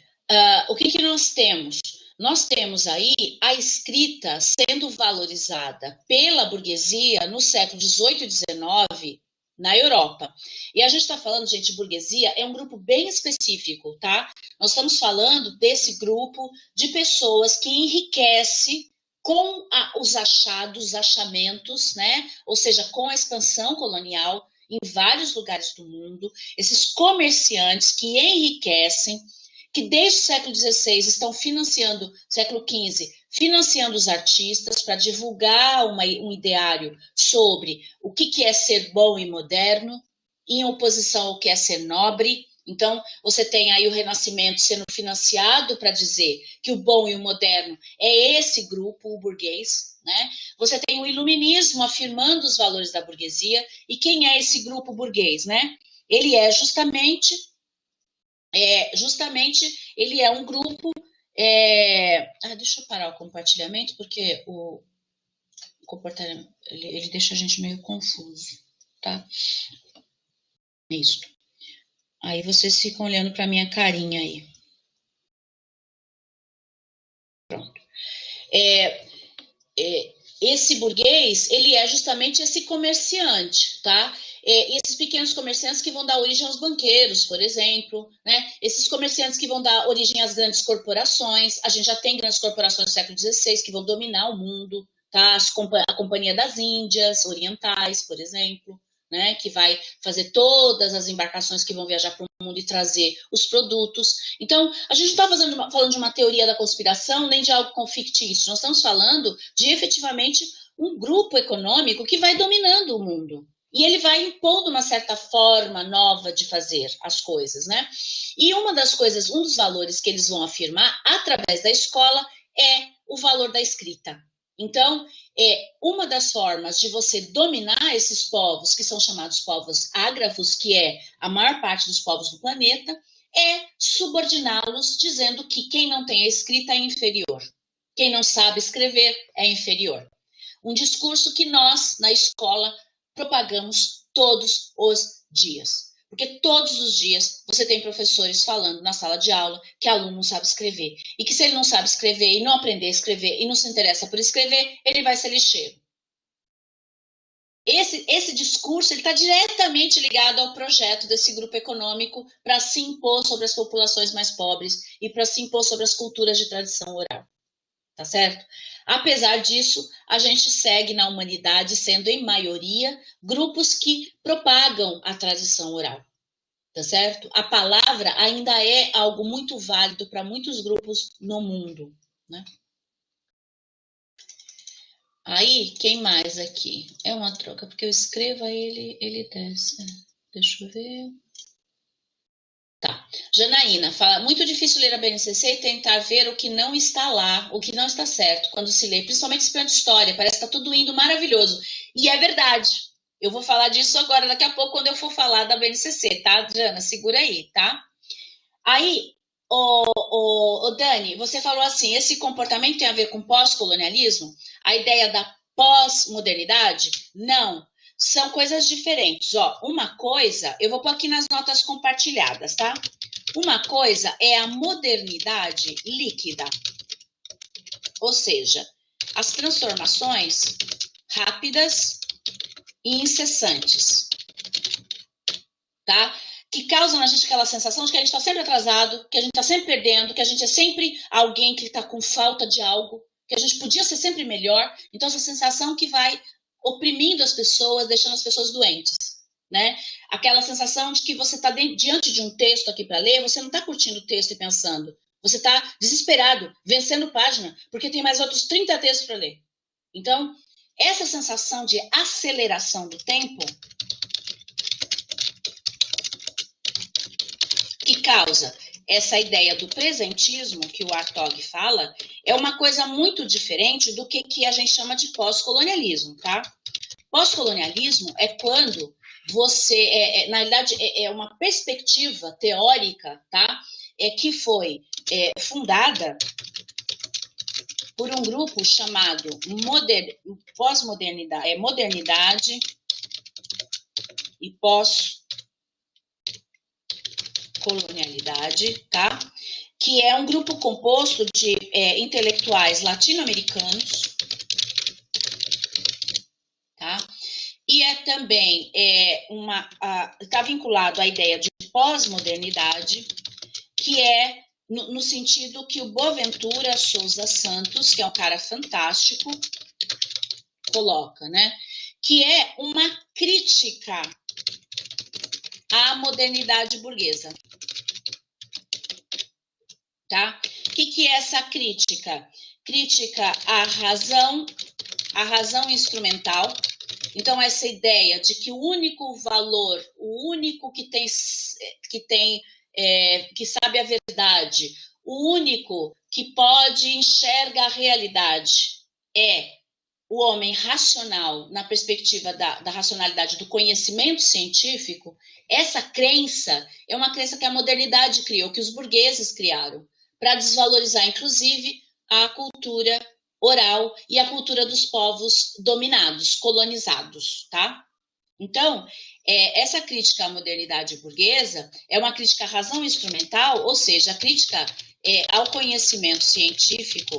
o que nós temos? Nós temos aí a escrita sendo valorizada pela burguesia no século XVIII e XIX, na Europa. E a gente está falando, gente, burguesia é um grupo bem específico, tá? Nós estamos falando desse grupo de pessoas que enriquece com os achados, os achamentos, né? Ou seja, com a expansão colonial em vários lugares do mundo, esses comerciantes que enriquecem, que desde o século XVI estão financiando, século XV, financiando os artistas para divulgar um ideário sobre o que é ser bom e moderno, em oposição ao que é ser nobre. Então, você tem aí o Renascimento sendo financiado para dizer que o bom e o moderno é esse grupo, o burguês, né? Você tem o Iluminismo afirmando os valores da burguesia. E quem é esse grupo burguês, né? Ele é justamente ele é um grupo. Deixa eu parar o compartilhamento, porque o comportamento ele deixa a gente meio confuso, tá? Isso. Aí vocês ficam olhando para minha carinha aí. Pronto. Esse burguês, ele é justamente esse comerciante, tá? Esses pequenos comerciantes que vão dar origem aos banqueiros, por exemplo, né? Esses comerciantes que vão dar origem às grandes corporações. A gente já tem grandes corporações do século XVI que vão dominar o mundo, tá? A Companhia das Índias Orientais, por exemplo, né? Que vai fazer todas as embarcações que vão viajar para o mundo e trazer os produtos. Então, a gente não está falando de uma teoria da conspiração, nem de algo fictício. Nós estamos falando de, efetivamente, um grupo econômico que vai dominando o mundo. E ele vai impondo uma certa forma nova de fazer as coisas, né? E uma das coisas, um dos valores que eles vão afirmar através da escola é o valor da escrita. Então, uma das formas de você dominar esses povos, que são chamados povos ágrafos, que é a maior parte dos povos do planeta, é subordiná-los, dizendo que quem não tem a escrita é inferior. Quem não sabe escrever é inferior. Um discurso que nós, na escola, propagamos todos os dias. Porque todos os dias você tem professores falando na sala de aula que aluno não sabe escrever. E que se ele não sabe escrever e não aprender a escrever e não se interessa por escrever, ele vai ser lixeiro. Esse discurso está diretamente ligado ao projeto desse grupo econômico para se impor sobre as populações mais pobres e para se impor sobre as culturas de tradição oral. Tá certo? Apesar disso, a gente segue na humanidade sendo, em maioria, grupos que propagam a tradição oral. Tá certo? A palavra ainda é algo muito válido para muitos grupos no mundo, né? Aí, quem mais aqui? É uma troca, porque eu escrevo, aí ele desce. Deixa eu ver. Tá. Janaína fala, muito difícil ler a BNCC e tentar ver o que não está lá, o que não está certo quando se lê, principalmente esse plano de história, parece que está tudo indo maravilhoso. E é verdade. Eu vou falar disso agora, daqui a pouco, quando eu for falar da BNCC, tá, Jana? Segura aí, tá? Aí, Dani, você falou assim, esse comportamento tem a ver com pós-colonialismo? A ideia da pós-modernidade? Não, são coisas diferentes. Ó, uma coisa, eu vou pôr aqui nas notas compartilhadas, tá? Uma coisa é a modernidade líquida, ou seja, as transformações rápidas e incessantes, tá? Que causam na gente aquela sensação de que a gente está sempre atrasado, que a gente está sempre perdendo, que a gente é sempre alguém que está com falta de algo, que a gente podia ser sempre melhor. Então, essa sensação que vai oprimindo as pessoas, deixando as pessoas doentes, né? Aquela sensação de que você está diante de um texto aqui para ler, você não está curtindo o texto e pensando. Você está desesperado, vencendo página, porque tem mais outros 30 textos para ler. Então, essa sensação de aceleração do tempo que causa essa ideia do presentismo que o Hartog fala é uma coisa muito diferente do que a gente chama de pós-colonialismo, tá? Pós-colonialismo é quando você, na realidade, é uma perspectiva teórica, tá? Que foi fundada por um grupo chamado pós-modernidade, modernidade e pós-colonialidade, tá? Que é um grupo composto de intelectuais latino-americanos, tá? e é também está vinculado à ideia de pós-modernidade, que é no sentido que o Boaventura Souza Santos, que é um cara fantástico, coloca, né? Que é uma crítica à modernidade burguesa. Tá? O que é essa crítica? Crítica à razão instrumental. Então, essa ideia de que o único valor, o único que sabe a verdade, o único que pode enxergar a realidade é o homem racional na perspectiva da racionalidade do conhecimento científico, essa crença é uma crença que a modernidade criou, que os burgueses criaram, para desvalorizar, inclusive, a cultura oral e a cultura dos povos dominados, colonizados, tá? Então, essa crítica à modernidade burguesa é uma crítica à razão instrumental, ou seja, a crítica ao conhecimento científico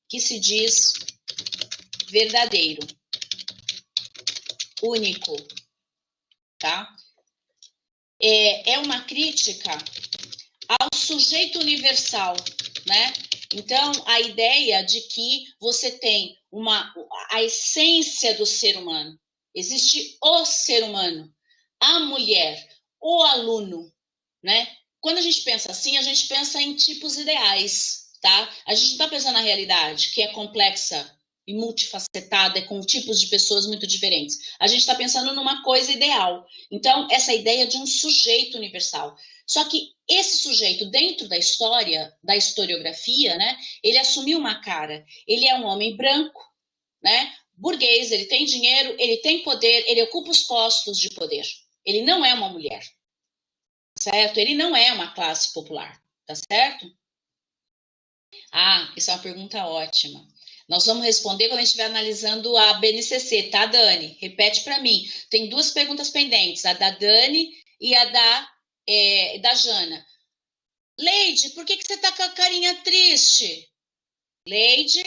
que se diz verdadeiro, único, tá? É uma crítica ao sujeito universal, né? Então, a ideia de que você tem a essência do ser humano. Existe o ser humano, a mulher, o aluno, né? Quando a gente pensa assim, a gente pensa em tipos ideais, tá? A gente não está pensando na realidade, que é complexa e multifacetada, com tipos de pessoas muito diferentes. A gente está pensando numa coisa ideal. Então, essa ideia de um sujeito universal. Só que esse sujeito, dentro da história, da historiografia, né, ele assumiu uma cara. Ele é um homem branco, né, burguês, ele tem dinheiro, ele tem poder, ele ocupa os postos de poder. Ele não é uma mulher, certo? Ele não é uma classe popular, tá certo? Ah, isso é uma pergunta ótima. Nós vamos responder quando a gente estiver analisando a BNCC, tá, Dani? Repete para mim. Tem duas perguntas pendentes, a da Dani e a da Jana. Leide, por que você tá com a carinha triste? Leide,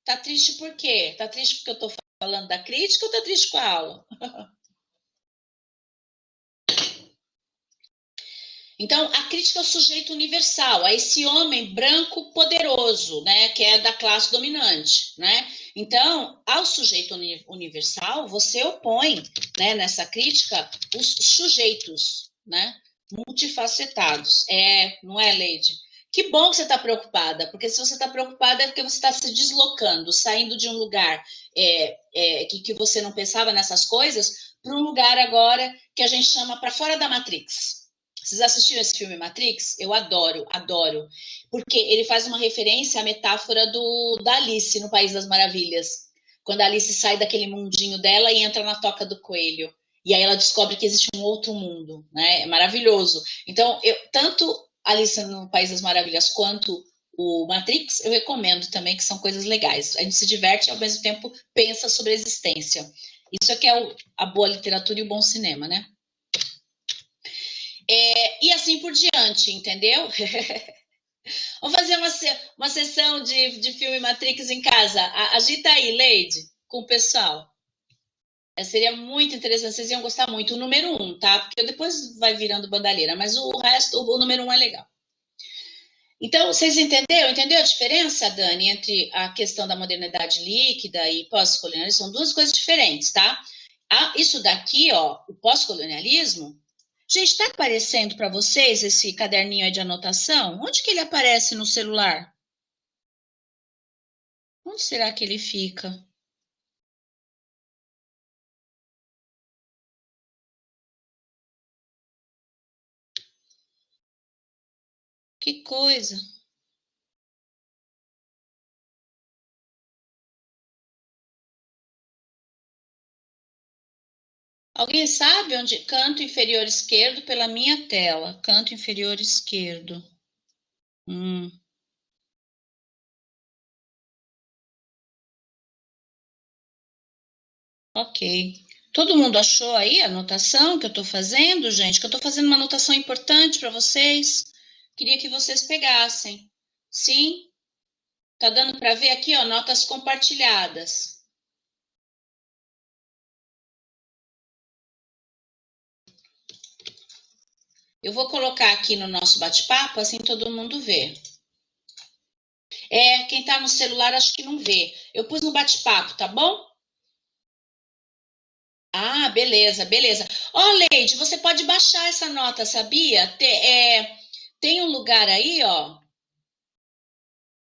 tá triste por quê? Tá triste porque eu tô falando da crítica ou tá triste com a aula? Então, a crítica ao sujeito universal, a esse homem branco poderoso, né, que é da classe dominante, né? Então, ao sujeito universal, você opõe, né, nessa crítica os sujeitos, né, multifacetados. Não é, Leide? Que bom que você está preocupada, porque se você está preocupada é porque você está se deslocando, saindo de um lugar que você não pensava nessas coisas, para um lugar agora que a gente chama para fora da Matrix. Vocês assistiram esse filme Matrix? Eu adoro, adoro. Porque ele faz uma referência à metáfora da Alice no País das Maravilhas. Quando a Alice sai daquele mundinho dela e entra na toca do coelho. E aí ela descobre que existe um outro mundo, né? É maravilhoso. Então, tanto Alice no País das Maravilhas quanto o Matrix, eu recomendo também, que são coisas legais. A gente se diverte e, ao mesmo tempo, pensa sobre a existência. Isso é que é a boa literatura e o bom cinema, né? E assim por diante, entendeu? Vamos fazer uma sessão de filme Matrix em casa. Agita aí, Leide, com o pessoal. Seria muito interessante, vocês iam gostar muito. O número 1, tá? Porque depois vai virando bandalheira, mas o resto, o número 1 é legal. Então, vocês entenderam? Entendeu a diferença, Dani, entre a questão da modernidade líquida e pós-colonialismo? São duas coisas diferentes, tá? Isso daqui, ó, o pós-colonialismo. Gente, está aparecendo para vocês esse caderninho aí de anotação? Onde que ele aparece no celular? Onde será que ele fica? Que coisa. Alguém sabe onde? Canto inferior esquerdo pela minha tela. Canto inferior esquerdo. Hum, ok. Todo mundo achou aí a anotação que eu estou fazendo, gente? Que eu estou fazendo uma anotação importante para vocês. Queria que vocês pegassem. Sim? Tá dando para ver aqui, ó, notas compartilhadas. Eu vou colocar aqui no nosso bate-papo, assim todo mundo vê. Quem está no celular acho que não vê. Eu pus no bate-papo, tá bom? Ah, beleza, beleza. Ó, Leide, você pode baixar essa nota, sabia? Tem um lugar aí, ó.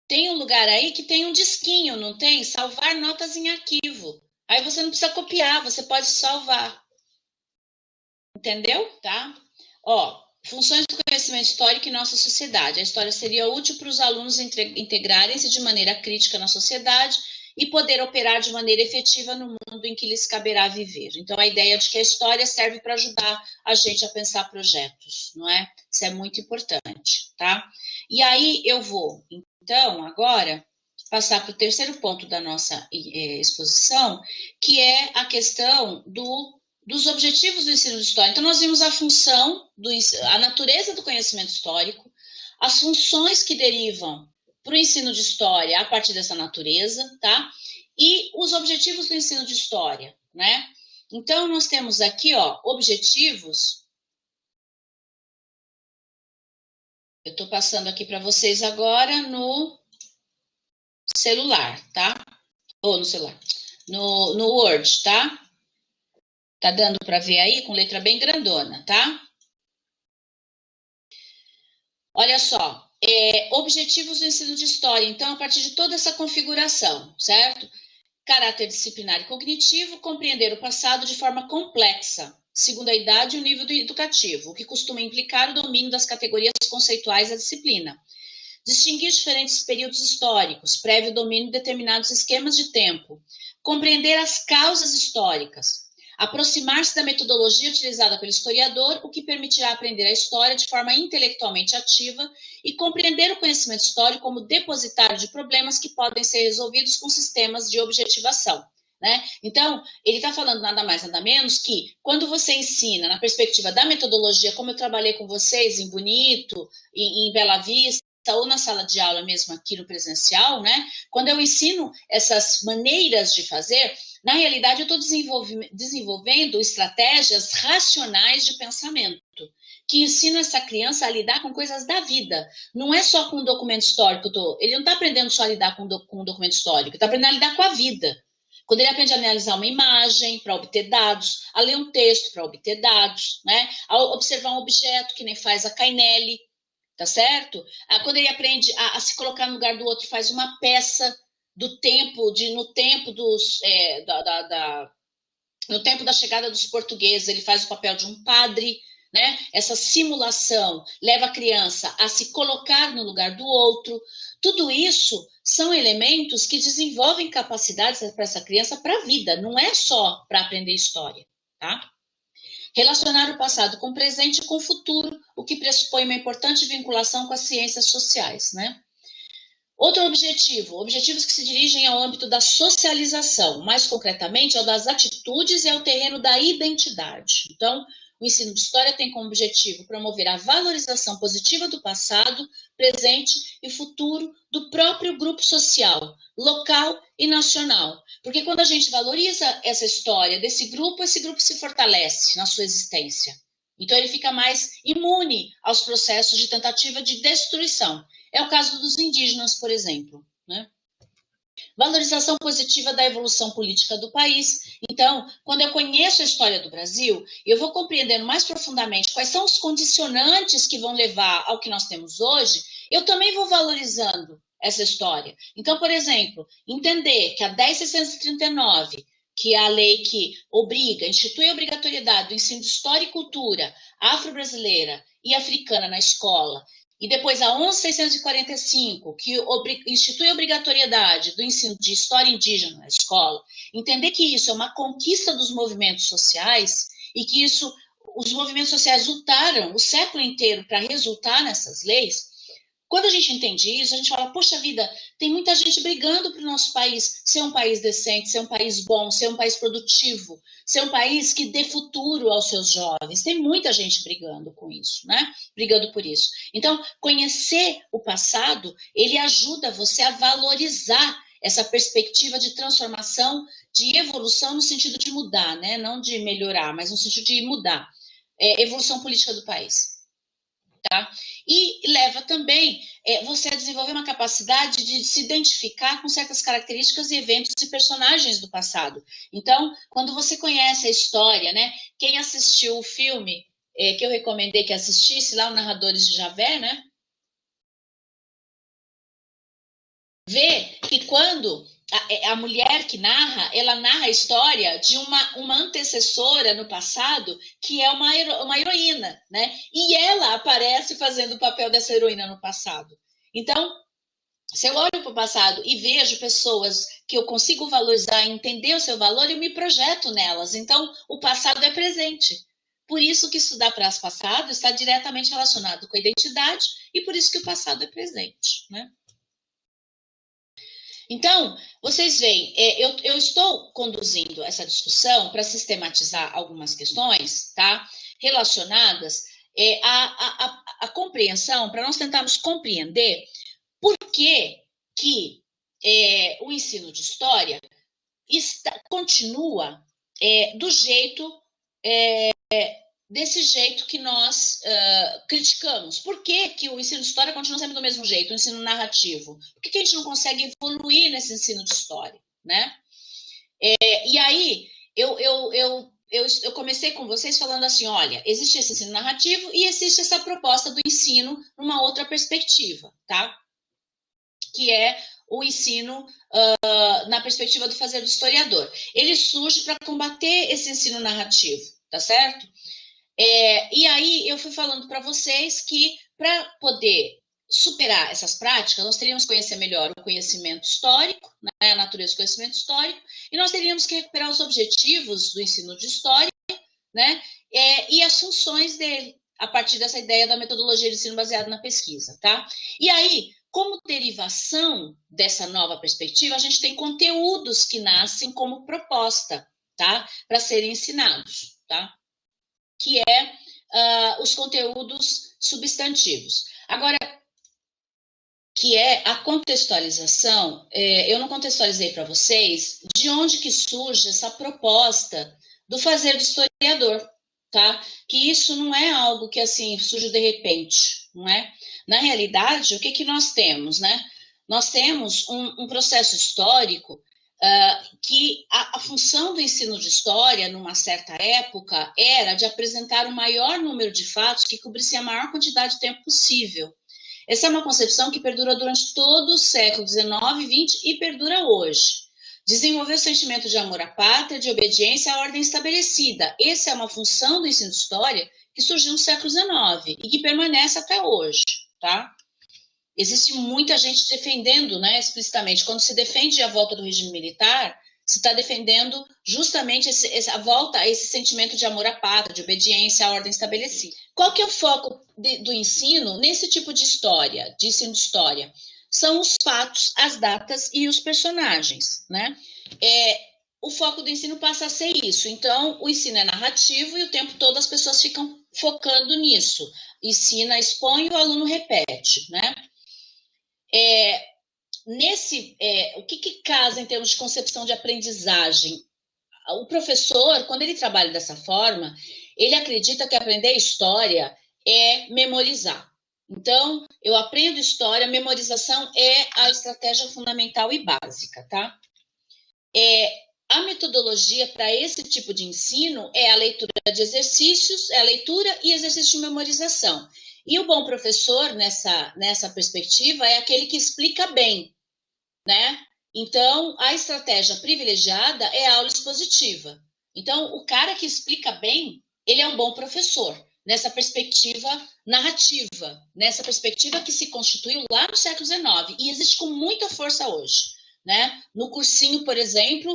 Tem um lugar aí que tem um disquinho, não tem? Salvar notas em arquivo. Aí você não precisa copiar, você pode salvar. Entendeu? Tá? Ó, funções do conhecimento histórico em nossa sociedade. A história seria útil para os alunos integrarem-se de maneira crítica na sociedade e poder operar de maneira efetiva no mundo em que lhes caberá viver. Então, a ideia de que a história serve para ajudar a gente a pensar projetos, não é? Isso é muito importante, tá? E aí eu vou, então, agora passar para o terceiro ponto da nossa exposição, que é a questão dos objetivos do ensino de história. Então, nós vimos a função, a natureza do conhecimento histórico, as funções que derivam para o ensino de história a partir dessa natureza, tá? E os objetivos do ensino de história, né? Então, nós temos aqui, ó, objetivos. Eu estou passando aqui para vocês agora no celular, tá? Ou no celular, no Word, tá? Tá dando para ver aí com letra bem grandona, tá? Olha só, objetivos do ensino de história, então, a partir de toda essa configuração, certo? Caráter disciplinar e cognitivo, compreender o passado de forma complexa, segundo a idade e o nível educativo, o que costuma implicar o domínio das categorias conceituais da disciplina. Distinguir diferentes períodos históricos, prévio domínio de determinados esquemas de tempo. Compreender as causas históricas. Aproximar-se da metodologia utilizada pelo historiador, o que permitirá aprender a história de forma intelectualmente ativa e compreender o conhecimento histórico como depositário de problemas que podem ser resolvidos com sistemas de objetivação. Né? Então, ele está falando nada mais, nada menos que quando você ensina na perspectiva da metodologia, como eu trabalhei com vocês em Bonito, em Bela Vista, ou na sala de aula mesmo aqui no presencial, né? Quando eu ensino essas maneiras de fazer, na realidade eu estou desenvolvendo estratégias racionais de pensamento que ensinam essa criança a lidar com coisas da vida. Não é só com um documento histórico. Ele não está aprendendo só a lidar com um documento histórico, ele está aprendendo a lidar com a vida. Quando ele aprende a analisar uma imagem para obter dados, a ler um texto para obter dados, né? A observar um objeto, que nem faz a Cainelli, tá certo? Quando ele aprende a se colocar no lugar do outro, faz uma peça do tempo, no tempo no tempo da chegada dos portugueses, ele faz o papel de um padre, né? Essa simulação leva a criança a se colocar no lugar do outro. Tudo isso são elementos que desenvolvem capacidades para essa criança para a vida, não é só para aprender história, tá? Relacionar o passado com o presente e com o futuro, o que pressupõe uma importante vinculação com as ciências sociais, né? Outro objetivo, objetivos que se dirigem ao âmbito da socialização, mais concretamente ao das atitudes e ao terreno da identidade. Então, o ensino de história tem como objetivo promover a valorização positiva do passado, presente e futuro do próprio grupo social, local e nacional. Porque quando a gente valoriza essa história desse grupo, esse grupo se fortalece na sua existência. Então, ele fica mais imune aos processos de tentativa de destruição. É o caso dos indígenas, por exemplo, né? Valorização positiva da evolução política do país. Então, quando eu conheço a história do Brasil, eu vou compreendendo mais profundamente quais são os condicionantes que vão levar ao que nós temos hoje, eu também vou valorizando essa história. Então, por exemplo, entender que a 10.639, que é a lei que institui a obrigatoriedade do ensino de história e cultura afro-brasileira e africana na escola, e depois a 11.645, que institui a obrigatoriedade do ensino de história indígena na escola, entender que isso é uma conquista dos movimentos sociais e que os movimentos sociais lutaram o século inteiro para resultar nessas leis. Quando a gente entende isso, a gente fala, poxa vida, tem muita gente brigando para o nosso país ser um país decente, ser um país bom, ser um país produtivo, ser um país que dê futuro aos seus jovens. Tem muita gente brigando com isso, né? Brigando por isso. Então, conhecer o passado, ele ajuda você a valorizar essa perspectiva de transformação, de evolução no sentido de mudar, né? Não de melhorar, mas no sentido de mudar. Evolução política do país. tá? E leva também você a desenvolver uma capacidade de se identificar com certas características e eventos e personagens do passado. Então, quando você conhece a história, né? Quem assistiu o filme que eu recomendei que assistisse, lá o Narradores de Javé, né? Vê que quando a mulher que narra, ela narra a história de uma antecessora no passado, que é uma heroína, né? E ela aparece fazendo o papel dessa heroína no passado. Então, se eu olho para o passado e vejo pessoas que eu consigo valorizar, entender o seu valor, eu me projeto nelas. Então, o passado é presente. Por isso que estudar para as passado está diretamente relacionado com a identidade e por isso que o passado é presente, né? Então, vocês veem, eu estou conduzindo essa discussão para sistematizar algumas questões, tá? Relacionadas à compreensão, para nós tentarmos compreender por que o ensino de história continua do jeito desse jeito que nós criticamos. Por que o ensino de história continua sempre do mesmo jeito, o ensino narrativo? Por que a gente não consegue evoluir nesse ensino de história, né? E aí, eu comecei com vocês falando assim, olha, existe esse ensino narrativo e existe essa proposta do ensino numa outra perspectiva, tá? Que é o ensino na perspectiva do fazer do historiador. Ele surge para combater esse ensino narrativo, tá certo? E aí eu fui falando para vocês que para poder superar essas práticas, nós teríamos que conhecer melhor o conhecimento histórico, né, a natureza do conhecimento histórico, e nós teríamos que recuperar os objetivos do ensino de história, né, e as funções dele, a partir dessa ideia da metodologia de ensino baseada na pesquisa, tá? E aí, como derivação dessa nova perspectiva, a gente tem conteúdos que nascem como proposta, tá? Para serem ensinados, tá? Que os conteúdos substantivos. Agora, que é a contextualização, eu não contextualizei para vocês de onde que surge essa proposta do fazer do historiador, tá? Que isso não é algo que assim surge de repente, não é? Na realidade, o que que nós temos, né? Nós temos um processo histórico que a função do ensino de história, numa certa época, era de apresentar o maior número de fatos que cobrisse a maior quantidade de tempo possível. Essa é uma concepção que perdura durante todo o século XIX, XX e perdura hoje. Desenvolver o sentimento de amor à pátria, de obediência à ordem estabelecida. Essa é uma função do ensino de história que surgiu no século XIX e que permanece até hoje, tá? Existe muita gente defendendo, né, explicitamente. Quando se defende a volta do regime militar, se está defendendo justamente a volta a esse sentimento de amor à pátria, de obediência à ordem estabelecida. Qual que é o foco do ensino nesse tipo de história, de ensino de história? São os fatos, as datas e os personagens, né? O foco do ensino passa a ser isso. Então, o ensino é narrativo e o tempo todo as pessoas ficam focando nisso. Ensina, expõe e o aluno repete, né? O que casa em termos de concepção de aprendizagem? O professor, quando ele trabalha dessa forma, ele acredita que aprender história é memorizar. Então, eu aprendo história, memorização é a estratégia fundamental e básica, tá? A metodologia para esse tipo de ensino é a leitura de exercícios, é a leitura e exercício de memorização. E o bom professor, nessa perspectiva, é aquele que explica bem, né? Então, a estratégia privilegiada é a aula expositiva. Então, o cara que explica bem, ele é um bom professor, nessa perspectiva narrativa, nessa perspectiva que se constituiu lá no século XIX e existe com muita força hoje, né? No cursinho, por exemplo,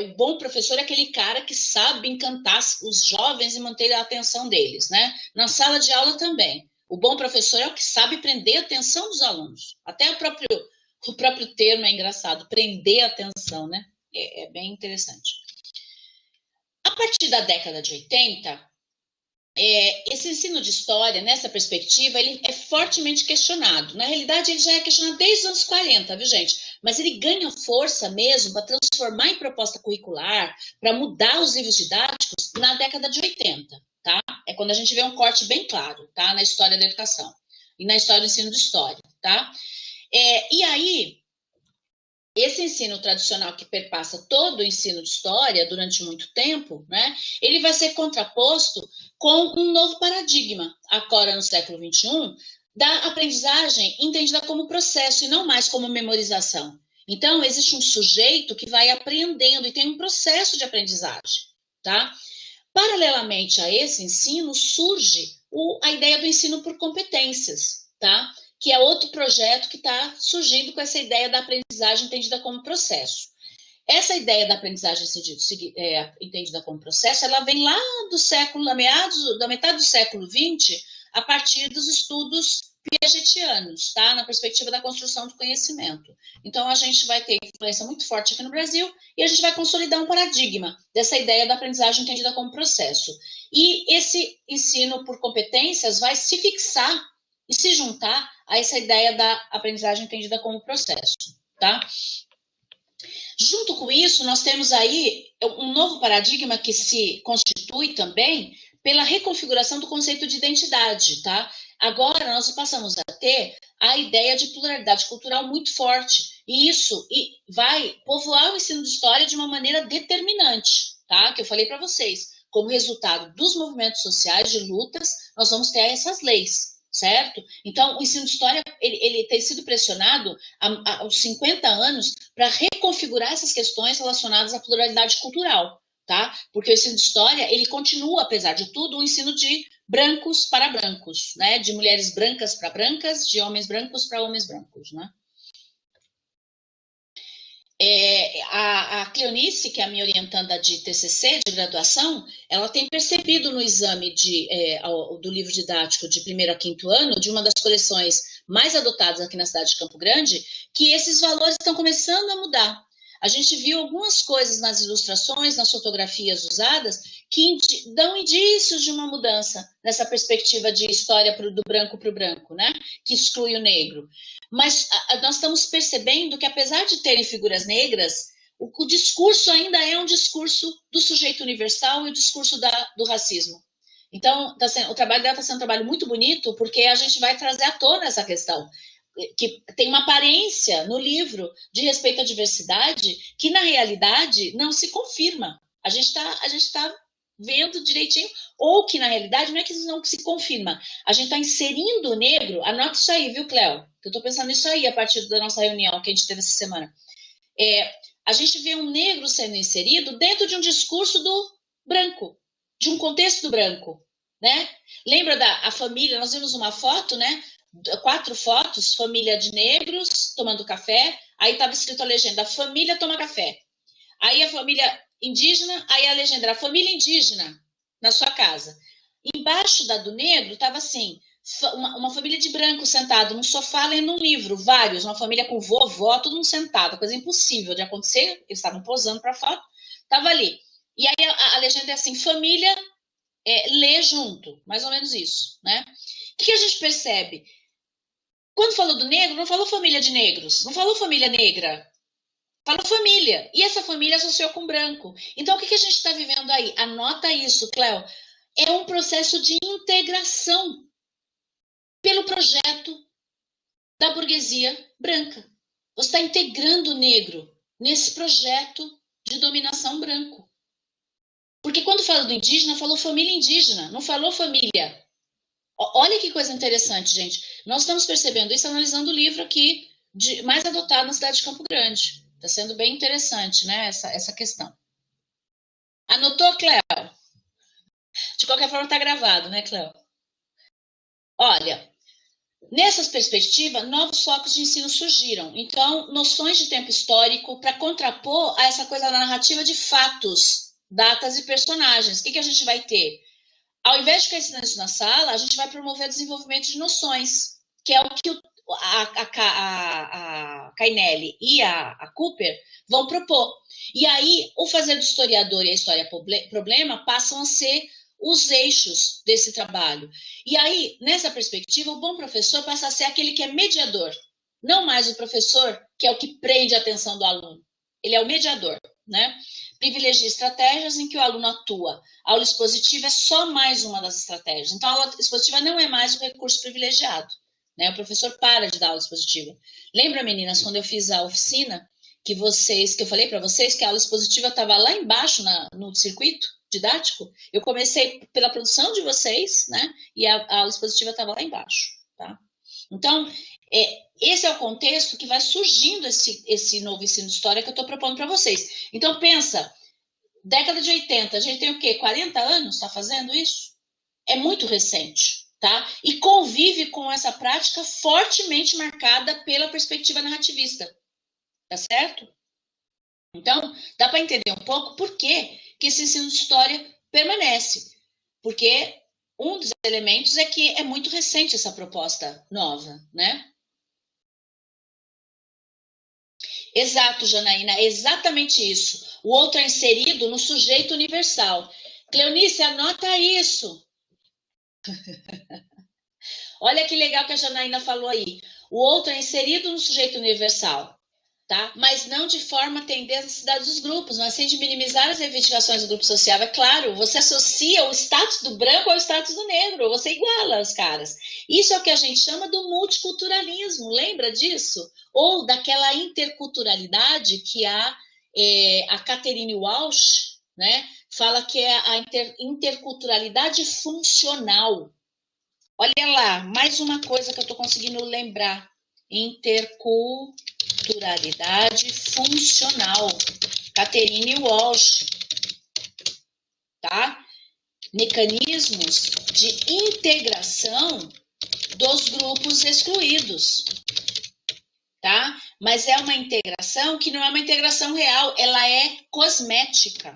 o bom professor é aquele cara que sabe encantar os jovens e manter a atenção deles, né? Na sala de aula também. O bom professor é o que sabe prender a atenção dos alunos. Até o próprio termo é engraçado, prender a atenção, né? É bem interessante. A partir da década de 80, esse ensino de história, nessa perspectiva, ele é fortemente questionado. Na realidade, ele já é questionado desde os anos 40, viu, gente? Mas ele ganha força mesmo para transformar em proposta curricular, para mudar os livros didáticos na década de 80, tá? É quando a gente vê um corte bem claro, tá? Na história da educação e na história do ensino de história, tá? E aí, esse ensino tradicional que perpassa todo o ensino de história durante muito tempo, né? Ele vai ser contraposto com um novo paradigma, agora no século XXI, da aprendizagem entendida como processo e não mais como memorização. Então, existe um sujeito que vai aprendendo e tem um processo de aprendizagem, tá? Paralelamente a esse ensino, surge a ideia do ensino por competências, tá? Que é outro projeto que está surgindo com essa ideia da aprendizagem entendida como processo. Essa ideia da aprendizagem entendida como processo, ela vem lá do século, da metade do século XX, a partir dos estudos piagetianos, tá? Na perspectiva da construção do conhecimento. Então, a gente vai ter influência muito forte aqui no Brasil e a gente vai consolidar um paradigma dessa ideia da aprendizagem entendida como processo. E esse ensino por competências vai se fixar e se juntar a essa ideia da aprendizagem entendida como processo, tá? Junto com isso, nós temos aí um novo paradigma que se constitui também pela reconfiguração do conceito de identidade, tá? Agora nós passamos a ter a ideia de pluralidade cultural muito forte, e isso vai povoar o ensino de história de uma maneira determinante, tá? Que eu falei para vocês. Como resultado dos movimentos sociais de lutas, nós vamos ter essas leis, certo? Então, o ensino de história ele tem sido pressionado aos 50 anos para reconfigurar essas questões relacionadas à pluralidade cultural, tá? Porque o ensino de história, ele continua, apesar de tudo, um ensino de brancos para brancos, né? De mulheres brancas para brancas, de homens brancos para homens brancos, né? A Cleonice, que é a minha orientanda de TCC, de graduação, ela tem percebido no exame do livro didático de primeiro a quinto ano, de uma das coleções mais adotadas aqui na cidade de Campo Grande, que esses valores estão começando a mudar. A gente viu algumas coisas nas ilustrações, nas fotografias usadas, que dão indícios de uma mudança nessa perspectiva de história do branco para o branco, né? Que exclui o negro. Mas nós estamos percebendo que, apesar de terem figuras negras, o discurso ainda é um discurso do sujeito universal e o discurso do racismo. Então, o trabalho dela está sendo um trabalho muito bonito, porque a gente vai trazer à tona essa questão, que tem uma aparência no livro de respeito à diversidade, que na realidade não se confirma. A gente está vendo direitinho, ou que na realidade não é que não se confirma. A gente está inserindo o negro, anota isso aí, viu, Cléo? Eu estou pensando nisso aí a partir da nossa reunião que a gente teve essa semana. A gente vê um negro sendo inserido dentro de um discurso do branco, de um contexto do branco, né? Lembra a família? Nós vimos uma foto, né? 4 fotos, família de negros tomando café, aí estava escrito a legenda, a família toma café. Aí a família indígena, aí a legenda, a família indígena na sua casa. Embaixo da do negro estava assim, uma família de branco sentado num sofá lendo um livro, vários, uma família com vovó, todo mundo sentado, coisa impossível de acontecer, eles estavam posando para foto, estava ali. E aí a legenda é assim, família lê junto, mais ou menos isso, né? O que a gente percebe? Quando falou do negro, não falou família de negros, não falou família negra, falou família. E essa família associou com branco. Então, o que a gente está vivendo aí? Anota isso, Cléo. É um processo de integração pelo projeto da burguesia branca. Você está integrando o negro nesse projeto de dominação branco. Porque quando fala do indígena, falou família indígena, não falou família. Olha que coisa interessante, gente. Nós estamos percebendo isso analisando o livro aqui, mais adotado na cidade de Campo Grande. Está sendo bem interessante, né, essa questão. Anotou, Cléo? De qualquer forma, está gravado, né, Cléo? Olha, nessas perspectivas, novos focos de ensino surgiram. Então, noções de tempo histórico para contrapor a essa coisa da narrativa de fatos, datas e personagens. O que a gente vai ter? Ao invés de ficar ensinando isso na sala, a gente vai promover o desenvolvimento de noções, que é o que a Cainelli e a Cooper vão propor. E aí, o fazer do historiador e a história problema passam a ser os eixos desse trabalho. E aí, nessa perspectiva, o bom professor passa a ser aquele que é mediador, não mais o professor que é o que prende a atenção do aluno. Ele é o mediador, né? Privilegia estratégias em que o aluno atua. A aula expositiva é só mais uma das estratégias. Então, a aula expositiva não é mais o recurso privilegiado, né? O professor para de dar aula expositiva. Lembra, meninas, quando eu fiz a oficina, que eu falei para vocês que a aula expositiva estava lá embaixo no circuito didático? Eu comecei pela produção de vocês, né? E a aula expositiva estava lá embaixo, tá? Então, esse é o contexto que vai surgindo esse novo ensino de história que eu estou propondo para vocês. Então, pensa, década de 80, a gente tem o quê? 40 anos está fazendo isso? É muito recente, tá? E convive com essa prática fortemente marcada pela perspectiva narrativista, tá certo? Então, dá para entender um pouco por que esse ensino de história permanece. Porque um dos elementos é que é muito recente essa proposta nova, né? Exato, Janaína, é exatamente isso. O outro é inserido no sujeito universal. Cleonice, anota isso. Olha que legal que a Janaína falou aí. O outro é inserido no sujeito universal, tá? Mas não de forma a atender às necessidades dos grupos, mas sim de minimizar as reivindicações do grupo social. É claro, você associa o status do branco ao status do negro, você iguala os caras. Isso é o que a gente chama do multiculturalismo, lembra disso? Ou daquela interculturalidade que a Catherine Walsh, né, fala que é a interculturalidade funcional. Olha lá, mais uma coisa que eu estou conseguindo lembrar. Interculturalidade funcional. Catherine Walsh, tá? Mecanismos de integração dos grupos excluídos, tá? Mas é uma integração que não é uma integração real, ela é cosmética.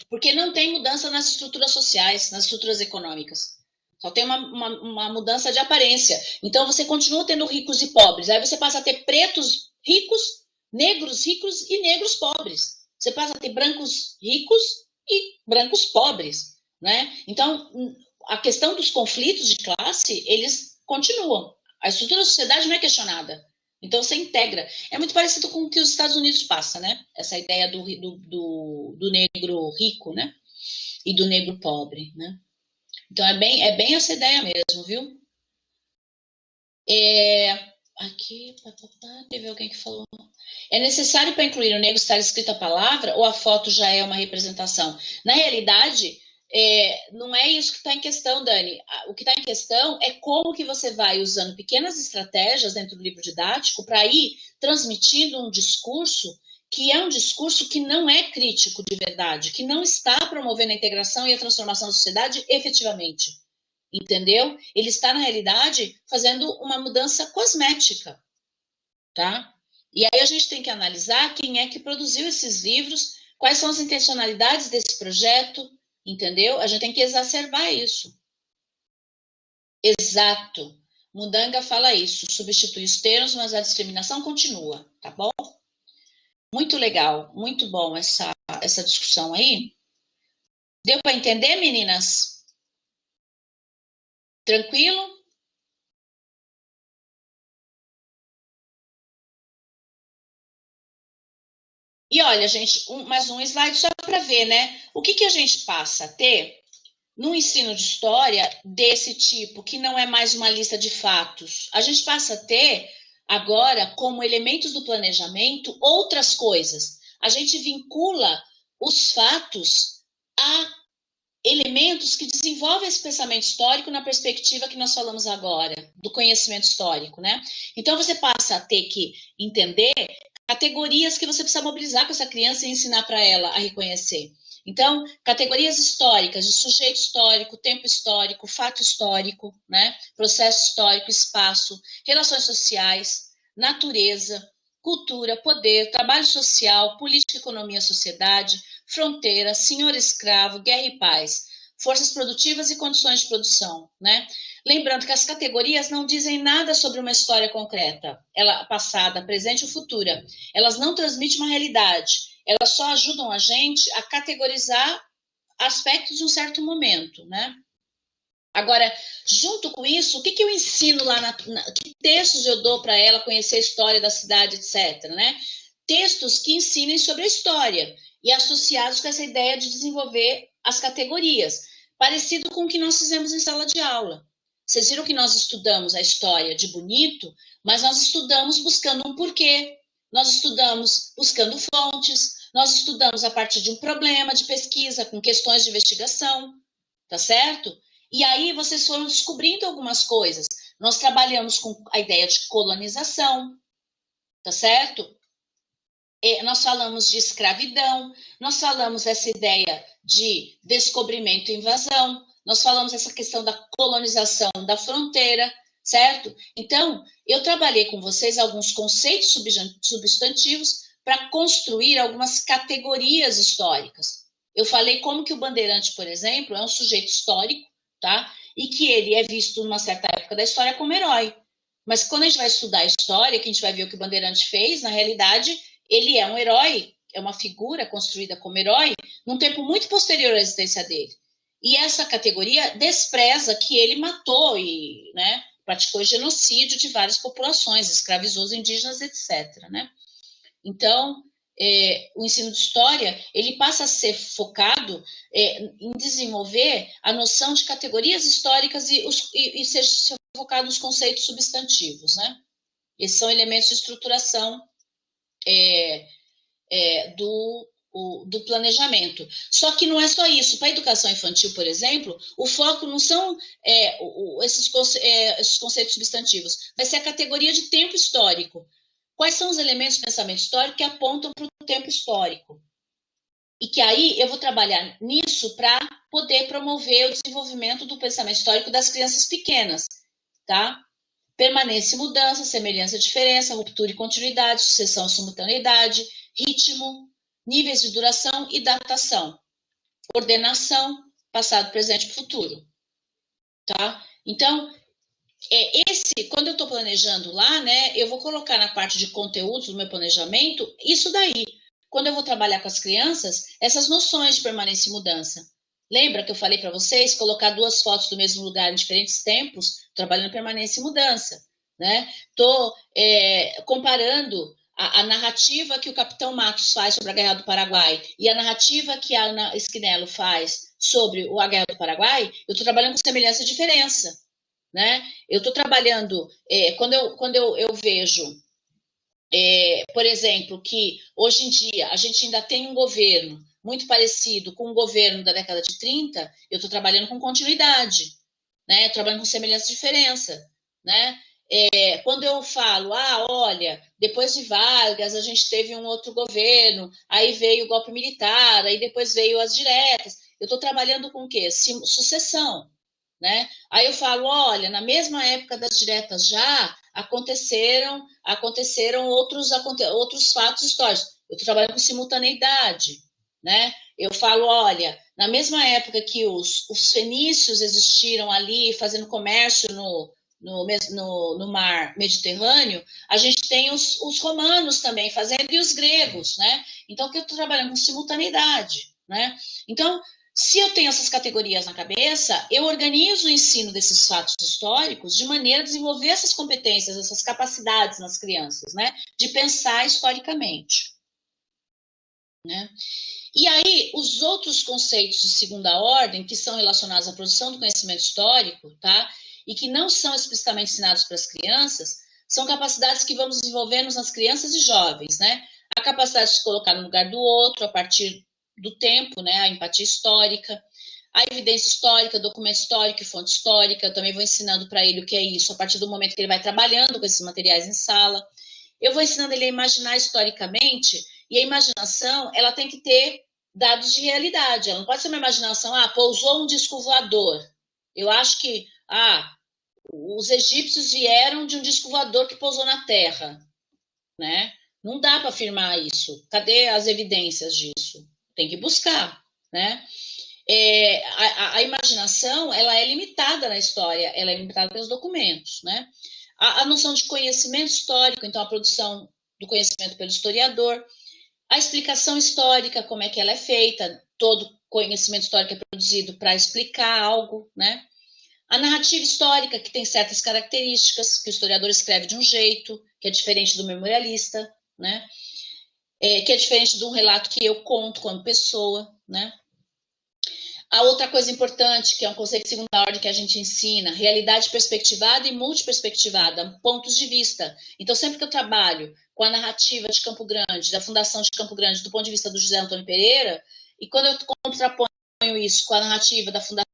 Porque não tem mudança nas estruturas sociais, nas estruturas econômicas. Só tem uma mudança de aparência. Então, você continua tendo ricos e pobres. Aí você passa a ter pretos ricos, negros ricos e negros pobres. Você passa a ter brancos ricos e brancos pobres, né? Então, a questão dos conflitos de classe, eles continuam. A estrutura da sociedade não é questionada. Então, você integra. É muito parecido com o que os Estados Unidos passa, né? Essa ideia do negro rico, né? E do negro pobre, né? Então, é bem essa ideia mesmo, viu? Aqui, teve alguém que falou. É necessário para incluir o negro estar escrita a palavra ou a foto já é uma representação? Na realidade, não é isso que está em questão, Dani. O que está em questão é como que você vai usando pequenas estratégias dentro do livro didático para ir transmitindo um discurso que é um discurso que não é crítico de verdade, que não está promovendo a integração e a transformação da sociedade efetivamente. Entendeu? Ele está, na realidade, fazendo uma mudança cosmética, tá? E aí a gente tem que analisar quem é que produziu esses livros, quais são as intencionalidades desse projeto, entendeu? A gente tem que exacerbar isso. Exato. Mundanga fala isso, substitui os termos, mas a discriminação continua, tá bom? Muito legal, muito bom essa discussão aí. Deu para entender, meninas? Tranquilo? E olha, gente, mais um slide só para ver, né? O que a gente passa a ter no ensino de história desse tipo, que não é mais uma lista de fatos? A gente passa a ter agora, como elementos do planejamento, outras coisas. A gente vincula os fatos a elementos que desenvolvem esse pensamento histórico na perspectiva que nós falamos agora, do conhecimento histórico, né? Então, você passa a ter que entender categorias que você precisa mobilizar com essa criança e ensinar para ela a reconhecer. Então, categorias históricas de sujeito histórico, tempo histórico, fato histórico, né? Processo histórico, espaço, relações sociais, natureza, cultura, poder, trabalho social, política, economia, sociedade, fronteira, senhor escravo, guerra e paz, forças produtivas e condições de produção, né? Lembrando que as categorias não dizem nada sobre uma história concreta, ela passada, presente ou futura. Elas não transmitem uma realidade, elas só ajudam a gente a categorizar aspectos de um certo momento, né? Agora, junto com isso, o que eu ensino lá, que textos eu dou para ela conhecer a história da cidade, etc., né? Textos que ensinem sobre a história e associados com essa ideia de desenvolver as categorias, parecido com o que nós fizemos em sala de aula. Vocês viram que nós estudamos a história de bonito, mas nós estudamos buscando um porquê, nós estudamos buscando fontes, nós estudamos a partir de um problema de pesquisa, com questões de investigação, tá certo? E aí vocês foram descobrindo algumas coisas. Nós trabalhamos com a ideia de colonização, tá certo? Nós falamos de escravidão, nós falamos dessa ideia de descobrimento e invasão, nós falamos essa questão da colonização da fronteira, certo? Então, eu trabalhei com vocês alguns conceitos substantivos para construir algumas categorias históricas. Eu falei como que o bandeirante, por exemplo, é um sujeito histórico, tá? E que ele é visto numa certa época da história como herói. Mas quando a gente vai estudar a história, que a gente vai ver o que o bandeirante fez, na realidade, ele é um herói, é uma figura construída como herói num tempo muito posterior à existência dele. E essa categoria despreza que ele matou e, né, praticou genocídio de várias populações, escravizou os indígenas, etc., né? Então, o ensino de história ele passa a ser focado em desenvolver a noção de categorias históricas e ser focado nos conceitos substantivos, né? Esses são elementos de estruturação do planejamento. Só que não é só isso. Para a educação infantil, por exemplo, o foco não são esses conceitos substantivos, vai ser a categoria de tempo histórico. Quais são os elementos do pensamento histórico que apontam para o tempo histórico? E que aí eu vou trabalhar nisso para poder promover o desenvolvimento do pensamento histórico das crianças pequenas, tá? Permanência e mudança, semelhança e diferença, ruptura e continuidade, sucessão e simultaneidade, ritmo, níveis de duração e datação, ordenação, passado, presente e futuro, tá? Então, quando eu estou planejando lá, né, eu vou colocar na parte de conteúdos do meu planejamento isso daí. Quando eu vou trabalhar com as crianças, essas noções de permanência e mudança. Lembra que eu falei para vocês colocar 2 fotos do mesmo lugar em diferentes tempos, trabalhando permanência e mudança, né? Estou comparando a narrativa que o Capitão Matos faz sobre a Guerra do Paraguai e a narrativa que a Ana Esquinelo faz sobre a Guerra do Paraguai, eu estou trabalhando com semelhança e diferença, né? Eu estou trabalhando, quando eu vejo, por exemplo, que hoje em dia a gente ainda tem um governo muito parecido com o governo da década de 30, eu estou trabalhando com continuidade, né? Trabalhando com semelhança e diferença, né? Quando eu falo, olha, depois de Vargas a gente teve um outro governo, aí veio o golpe militar, aí depois veio as diretas, eu estou trabalhando com o quê? Sucessão, né? Aí eu falo, olha, na mesma época das diretas já aconteceram outros fatos históricos. Eu estou trabalhando com simultaneidade, né? Eu falo, olha, na mesma época que os fenícios existiram ali fazendo comércio no mar Mediterrâneo, a gente tem os romanos também fazendo e os gregos, né? Então, que eu estou trabalhando com simultaneidade, né? Então, se eu tenho essas categorias na cabeça, eu organizo o ensino desses fatos históricos de maneira a desenvolver essas competências, essas capacidades nas crianças, né? De pensar historicamente, né? E aí, os outros conceitos de segunda ordem, que são relacionados à produção do conhecimento histórico, tá? E que não são explicitamente ensinados para as crianças, são capacidades que vamos desenvolvendo nas crianças e jovens, né? A capacidade de se colocar no lugar do outro a partir do tempo, né? A empatia histórica, a evidência histórica, documento histórico e fonte histórica. Eu também vou ensinando para ele o que é isso a partir do momento que ele vai trabalhando com esses materiais em sala. Eu vou ensinando ele a imaginar historicamente, e a imaginação, ela tem que ter dados de realidade. Ela não pode ser uma imaginação, pousou um disco voador. Eu acho que, os egípcios vieram de um disco voador que pousou na Terra, né? Não dá para afirmar isso. Cadê as evidências disso? Tem que buscar, né? A imaginação, ela é limitada na história, ela é limitada pelos documentos, né? A noção de conhecimento histórico, então a produção do conhecimento pelo historiador, a explicação histórica, como é que ela é feita, todo conhecimento histórico é produzido para explicar algo, né? A narrativa histórica, que tem certas características, que o historiador escreve de um jeito, que é diferente do memorialista, né? Que é diferente de um relato que eu conto como pessoa, né? A outra coisa importante, que é um conceito de segunda ordem que a gente ensina, realidade perspectivada e multiperspectivada, pontos de vista. Então, sempre que eu trabalho com a narrativa de Campo Grande, da Fundação de Campo Grande, do ponto de vista do José Antônio Pereira, e quando eu contraponho isso com a narrativa da Fundação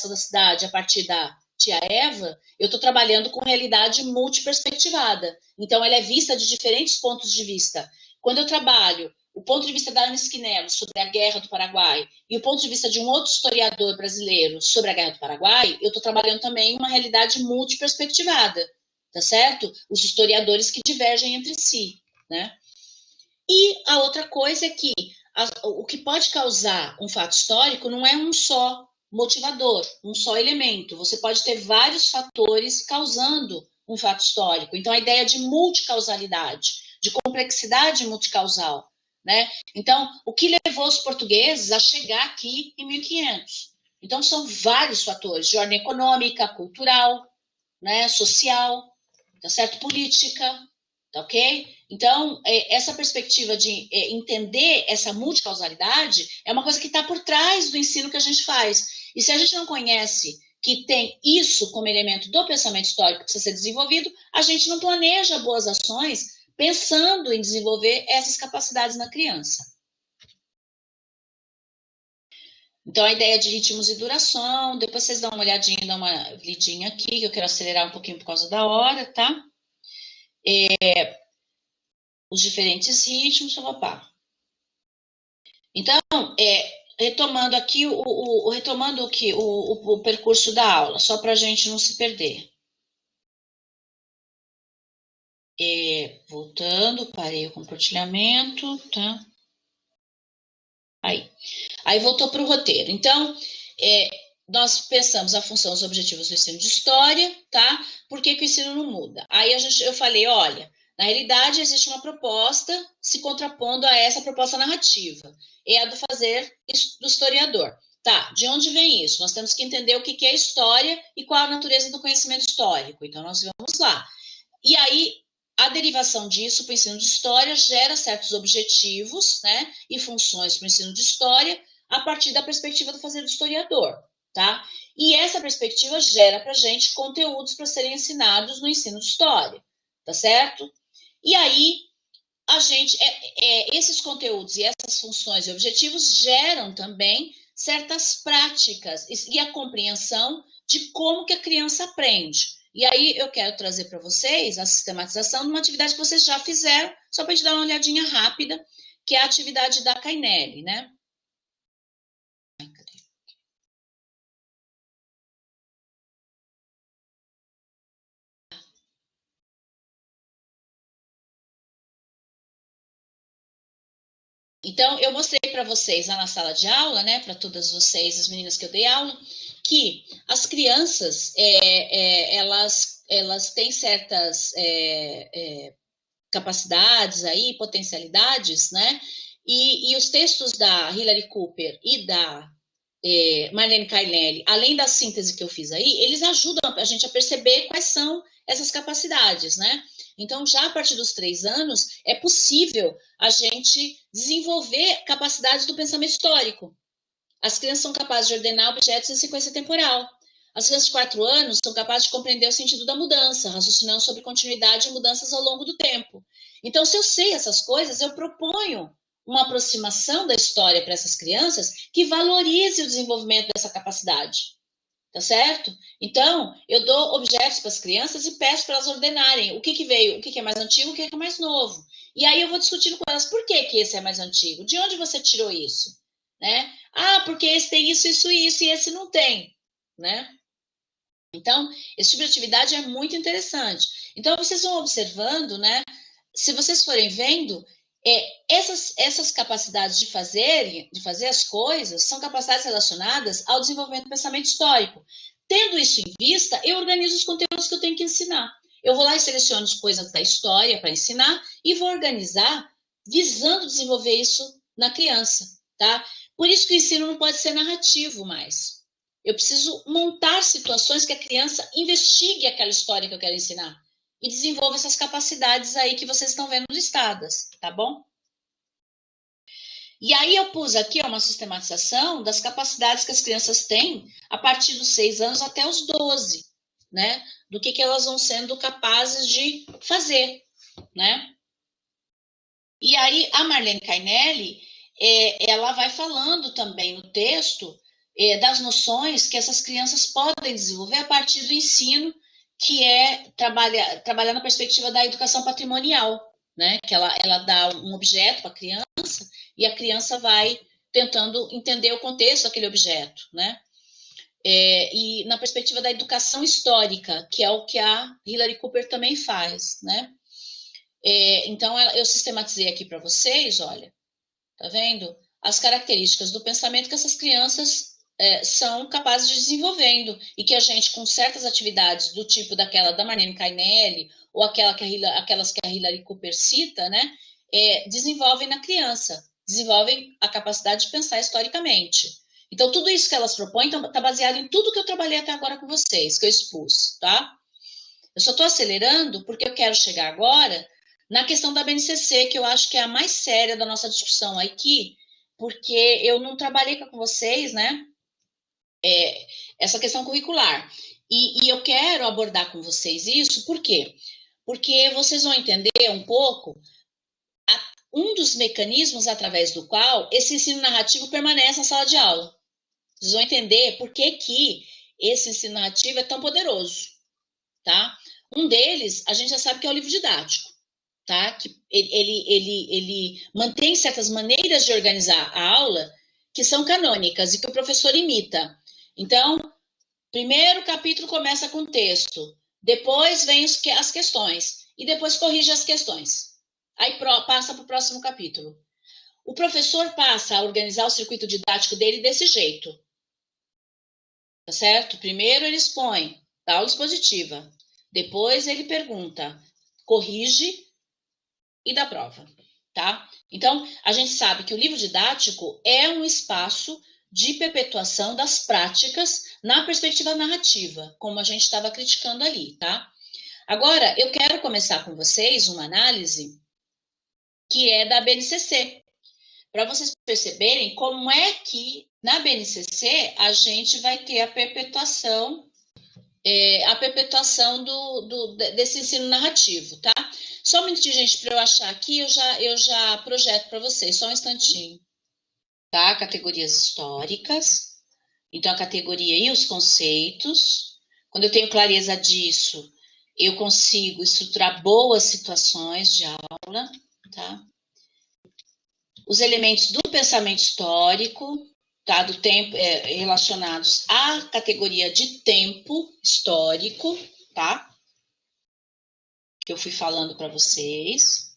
da Cidade, a partir da tia Eva, eu estou trabalhando com realidade multiperspectivada. Então, ela é vista de diferentes pontos de vista. Quando eu trabalho o ponto de vista da Ana Schiavelli sobre a Guerra do Paraguai e o ponto de vista de um outro historiador brasileiro sobre a Guerra do Paraguai, eu estou trabalhando também uma realidade multiperspectivada, tá certo? Os historiadores que divergem entre si, né? E a outra coisa é que o que pode causar um fato histórico não é um só motivador, um só elemento. Você pode ter vários fatores causando um fato histórico. Então, a ideia de multicausalidade, de complexidade multicausal, né? Então, o que levou os portugueses a chegar aqui em 1500? Então, são vários fatores, de ordem econômica, cultural, né, social, tá certo? Política, tá ok? Então, essa perspectiva de entender essa multicausalidade é uma coisa que está por trás do ensino que a gente faz. E se a gente não conhece que tem isso como elemento do pensamento histórico que precisa ser desenvolvido, a gente não planeja boas ações pensando em desenvolver essas capacidades na criança. Então, a ideia de ritmos e duração, depois vocês dão uma olhadinha, dão uma lidinha aqui, que eu quero acelerar um pouquinho por causa da hora, tá? Os diferentes ritmos, papá. Então, retomando aqui retomando aqui o percurso da aula, só para a gente não se perder. Voltando, parei o compartilhamento, tá? Aí voltou para o roteiro. Então, nós pensamos a função, os objetivos do ensino de história, tá? Por que o ensino não muda? Aí eu falei, olha, na realidade existe uma proposta se contrapondo a essa proposta narrativa, é a do fazer do historiador. Tá, de onde vem isso? Nós temos que entender o que é história e qual a natureza do conhecimento histórico. Então, nós vamos lá. E aí, a derivação disso para o ensino de história gera certos objetivos, né, e funções para o ensino de história a partir da perspectiva do fazer do historiador, tá? E essa perspectiva gera para a gente conteúdos para serem ensinados no ensino de história, tá certo? E aí, a gente, esses conteúdos e essas funções e objetivos geram também certas práticas e a compreensão de como que a criança aprende. E aí eu quero trazer para vocês a sistematização de uma atividade que vocês já fizeram, só para a gente dar uma olhadinha rápida, que é a atividade da Cainelli, né? Então, eu mostrei para vocês lá na sala de aula, né, para todas vocês, as meninas que eu dei aula, que as crianças, elas têm certas capacidades aí, potencialidades, né, e os textos da Hilary Cooper e da Marlene Cainelli, além da síntese que eu fiz aí, eles ajudam a gente a perceber quais são essas capacidades, né? Então, já a partir dos 3 anos, é possível a gente desenvolver capacidades do pensamento histórico. As crianças são capazes de ordenar objetos em sequência temporal. As crianças de 4 anos são capazes de compreender o sentido da mudança, raciocinando sobre continuidade e mudanças ao longo do tempo. Então, se eu sei essas coisas, eu proponho uma aproximação da história para essas crianças que valorize o desenvolvimento dessa capacidade. Tá certo? Então, eu dou objetos para as crianças e peço para elas ordenarem o que veio, o que é mais antigo, o que é mais novo. E aí eu vou discutindo com elas por que esse é mais antigo, de onde você tirou isso, né? Ah, porque esse tem isso, isso e isso, e esse não tem, né? Então, esse tipo de atividade é muito interessante. Então, vocês vão observando, né? Se vocês forem vendo, essas capacidades de fazer as coisas, são capacidades relacionadas ao desenvolvimento do pensamento histórico. Tendo isso em vista, eu organizo os conteúdos que eu tenho que ensinar. Eu vou lá e seleciono as coisas da história para ensinar e vou organizar visando desenvolver isso na criança, tá? Por isso que o ensino não pode ser narrativo mais. Eu preciso montar situações que a criança investigue aquela história que eu quero ensinar e desenvolva essas capacidades aí que vocês estão vendo listadas, tá bom? E aí eu pus aqui uma sistematização das capacidades que as crianças têm a partir dos 6 anos até os 12, né? Do que elas vão sendo capazes de fazer, né? E aí a Marlene Cainelli, ela vai falando também no texto das noções que essas crianças podem desenvolver a partir do ensino, que é trabalhar na perspectiva da educação patrimonial, né? Que ela dá um objeto para a criança e a criança vai tentando entender o contexto daquele objeto, né? E na perspectiva da educação histórica, que é o que a Hilary Cooper também faz, né? Então, eu sistematizei aqui para vocês, olha, tá vendo? As características do pensamento que essas crianças são capazes de desenvolvendo e que a gente, com certas atividades do tipo daquela da Marlene Cainelli ou aquelas que a Hilary Cooper cita, né, desenvolvem na criança, desenvolvem a capacidade de pensar historicamente. Então, tudo isso que elas propõem está baseado em tudo que eu trabalhei até agora com vocês, que eu expus, tá? Eu só estou acelerando porque eu quero chegar agora na questão da BNCC, que eu acho que é a mais séria da nossa discussão aqui, porque eu não trabalhei com vocês, né? Essa questão curricular. E eu quero abordar com vocês isso, por quê? Porque vocês vão entender um pouco um dos mecanismos através do qual esse ensino narrativo permanece na sala de aula. Vocês vão entender por que esse ensino narrativo é tão poderoso, tá? Um deles, a gente já sabe que é o livro didático, tá? Que ele mantém certas maneiras de organizar a aula que são canônicas e que o professor imita. Então, primeiro capítulo começa com texto, depois vem as questões e depois corrige as questões. Aí passa para o próximo capítulo. O professor passa a organizar o circuito didático dele desse jeito, tá certo? Primeiro ele expõe, dá aula expositiva, depois ele pergunta, corrige e dá prova, tá? Então, a gente sabe que o livro didático é um espaço de perpetuação das práticas na perspectiva narrativa, como a gente estava criticando ali, tá? Agora, eu quero começar com vocês uma análise que é da BNCC, para vocês perceberem como é que na BNCC a gente vai ter a perpetuação desse ensino narrativo, tá? Só um minutinho, gente, para eu achar aqui, eu já projeto para vocês, só um instantinho. Tá? Categorias históricas. Então, a categoria e os conceitos. Quando eu tenho clareza disso, eu consigo estruturar boas situações de aula, tá? Os elementos do pensamento histórico, tá? Do tempo, relacionados à categoria de tempo histórico, tá? Que eu fui falando para vocês.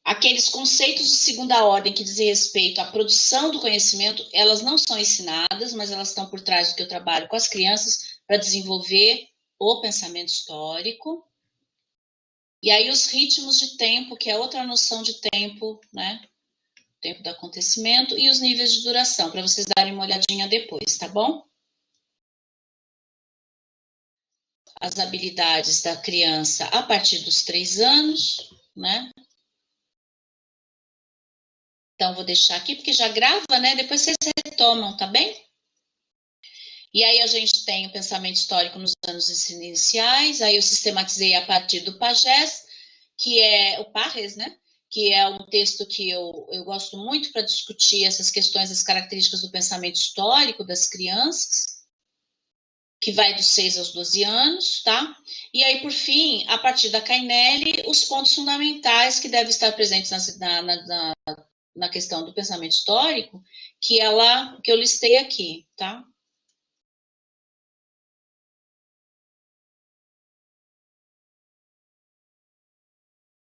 Aqueles conceitos de segunda ordem que dizem respeito à produção do conhecimento, elas não são ensinadas, mas elas estão por trás do que eu trabalho com as crianças para desenvolver o pensamento histórico. E aí os ritmos de tempo, que é outra noção de tempo, né? Tempo do acontecimento e os níveis de duração, para vocês darem uma olhadinha depois, tá bom? As habilidades da criança a partir dos 3 anos, né? Então, vou deixar aqui, porque já grava, né? Depois vocês retomam, tá bem? E aí a gente tem o pensamento histórico nos anos iniciais, aí eu sistematizei a partir do Pagés, que é o Parres, né? Que é um texto que eu gosto muito para discutir essas questões, as características do pensamento histórico das crianças, que vai dos 6 aos 12 anos, tá? E aí, por fim, a partir da Cainelli, os pontos fundamentais que devem estar presentes na questão do pensamento histórico, que eu listei aqui, tá?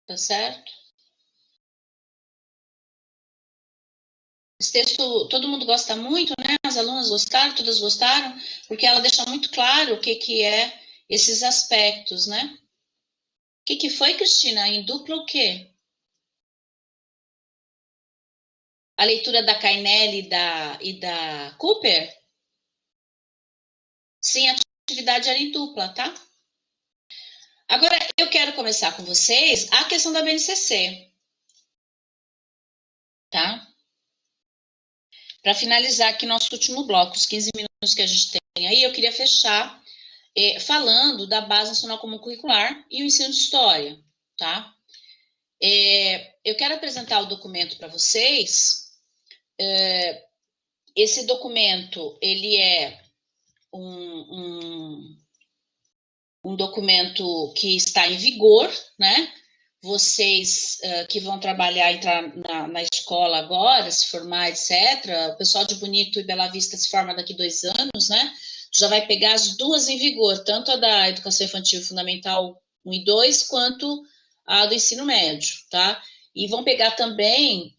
Tá certo? Esse texto todo mundo gosta muito, né? As alunas gostaram, todas gostaram, porque ela deixa muito claro o que é esses aspectos, né? O que foi, Cristina? Em dupla o quê? A leitura da Cainelli e da Cooper? Sim, atividade era em dupla, tá? Agora, eu quero começar com vocês a questão da BNCC, tá? Para finalizar aqui nosso último bloco, os 15 minutos que a gente tem aí, eu queria fechar falando da Base Nacional Comum Curricular e o ensino de história, tá? Eu quero apresentar o documento para vocês. Esse documento, ele é um documento que está em vigor, né? Vocês que vão trabalhar, entrar na escola agora, se formar, etc., o pessoal de Bonito e Bela Vista se forma daqui 2 anos, né? Já vai pegar as duas em vigor, tanto a da Educação Infantil Fundamental 1 e 2, quanto a do ensino médio, tá? E vão pegar também,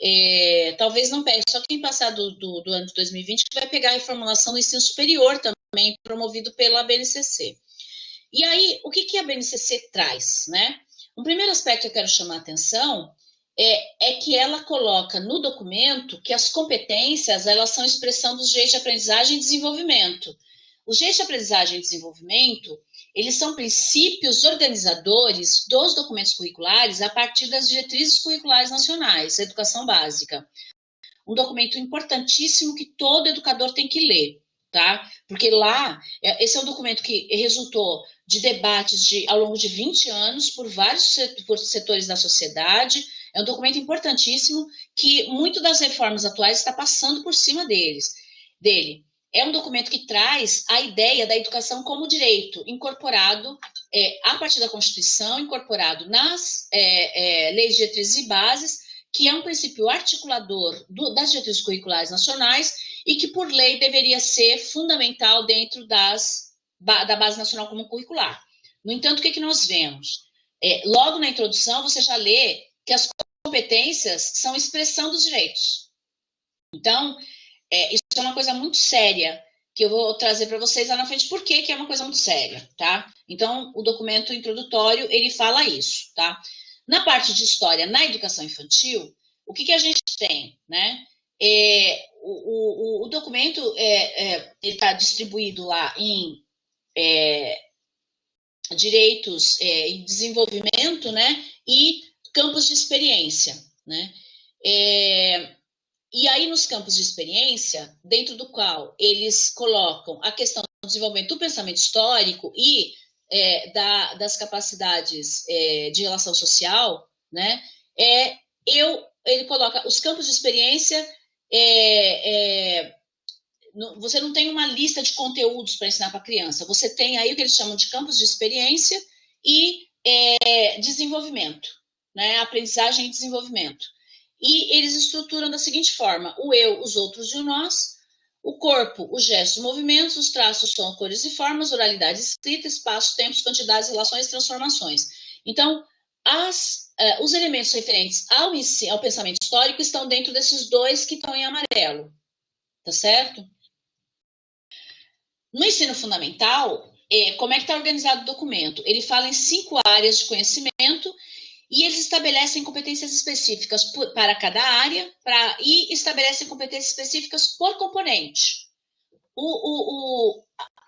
talvez não pegue, só quem passar do ano de 2020 que vai pegar a reformulação do ensino superior também, promovido pela BNCC. E aí, o que a BNCC traz, né? Um primeiro aspecto que eu quero chamar a atenção é que ela coloca no documento que as competências, elas são expressão dos jeitos de aprendizagem e desenvolvimento. Os jeitos de aprendizagem e desenvolvimento, eles são princípios organizadores dos documentos curriculares a partir das diretrizes curriculares nacionais, educação básica. Um documento importantíssimo que todo educador tem que ler, tá? Porque lá, esse é um documento que resultou de debates ao longo de 20 anos por vários setores da sociedade. É um documento importantíssimo que muito das reformas atuais está passando por cima dele. É um documento que traz a ideia da educação como direito, incorporado a partir da Constituição, incorporado nas leis, diretrizes e bases, que é um princípio articulador das diretrizes curriculares nacionais e que, por lei, deveria ser fundamental dentro da Base Nacional Comum Curricular. No entanto, o que nós vemos? Logo na introdução, você já lê que as competências são expressão dos direitos. Então, isso é uma coisa muito séria, que eu vou trazer para vocês lá na frente. Por que é uma coisa muito séria, tá? Então, o documento introdutório, ele fala isso, tá? Na parte de história, na educação infantil, o que a gente tem, né? O documento está distribuído lá em direitos e desenvolvimento, né? E campos de experiência, né? E aí, nos campos de experiência, dentro do qual eles colocam a questão do desenvolvimento do pensamento histórico e das capacidades de relação social, né? Ele coloca os campos de experiência. Você não tem uma lista de conteúdos para ensinar para a criança. Você tem aí o que eles chamam de campos de experiência e desenvolvimento, né? Aprendizagem e desenvolvimento. E eles estruturam da seguinte forma: o eu, os outros e o nós, o corpo, os gestos, movimentos, os traços, som, cores e formas, oralidade escrita, espaço, tempos, quantidades, relações e transformações. Então, os elementos referentes ao pensamento histórico estão dentro desses dois que estão em amarelo, tá certo? No ensino fundamental, como é que está organizado o documento? Ele fala em 5 áreas de conhecimento e eles estabelecem competências específicas para cada área e estabelecem competências específicas por componente.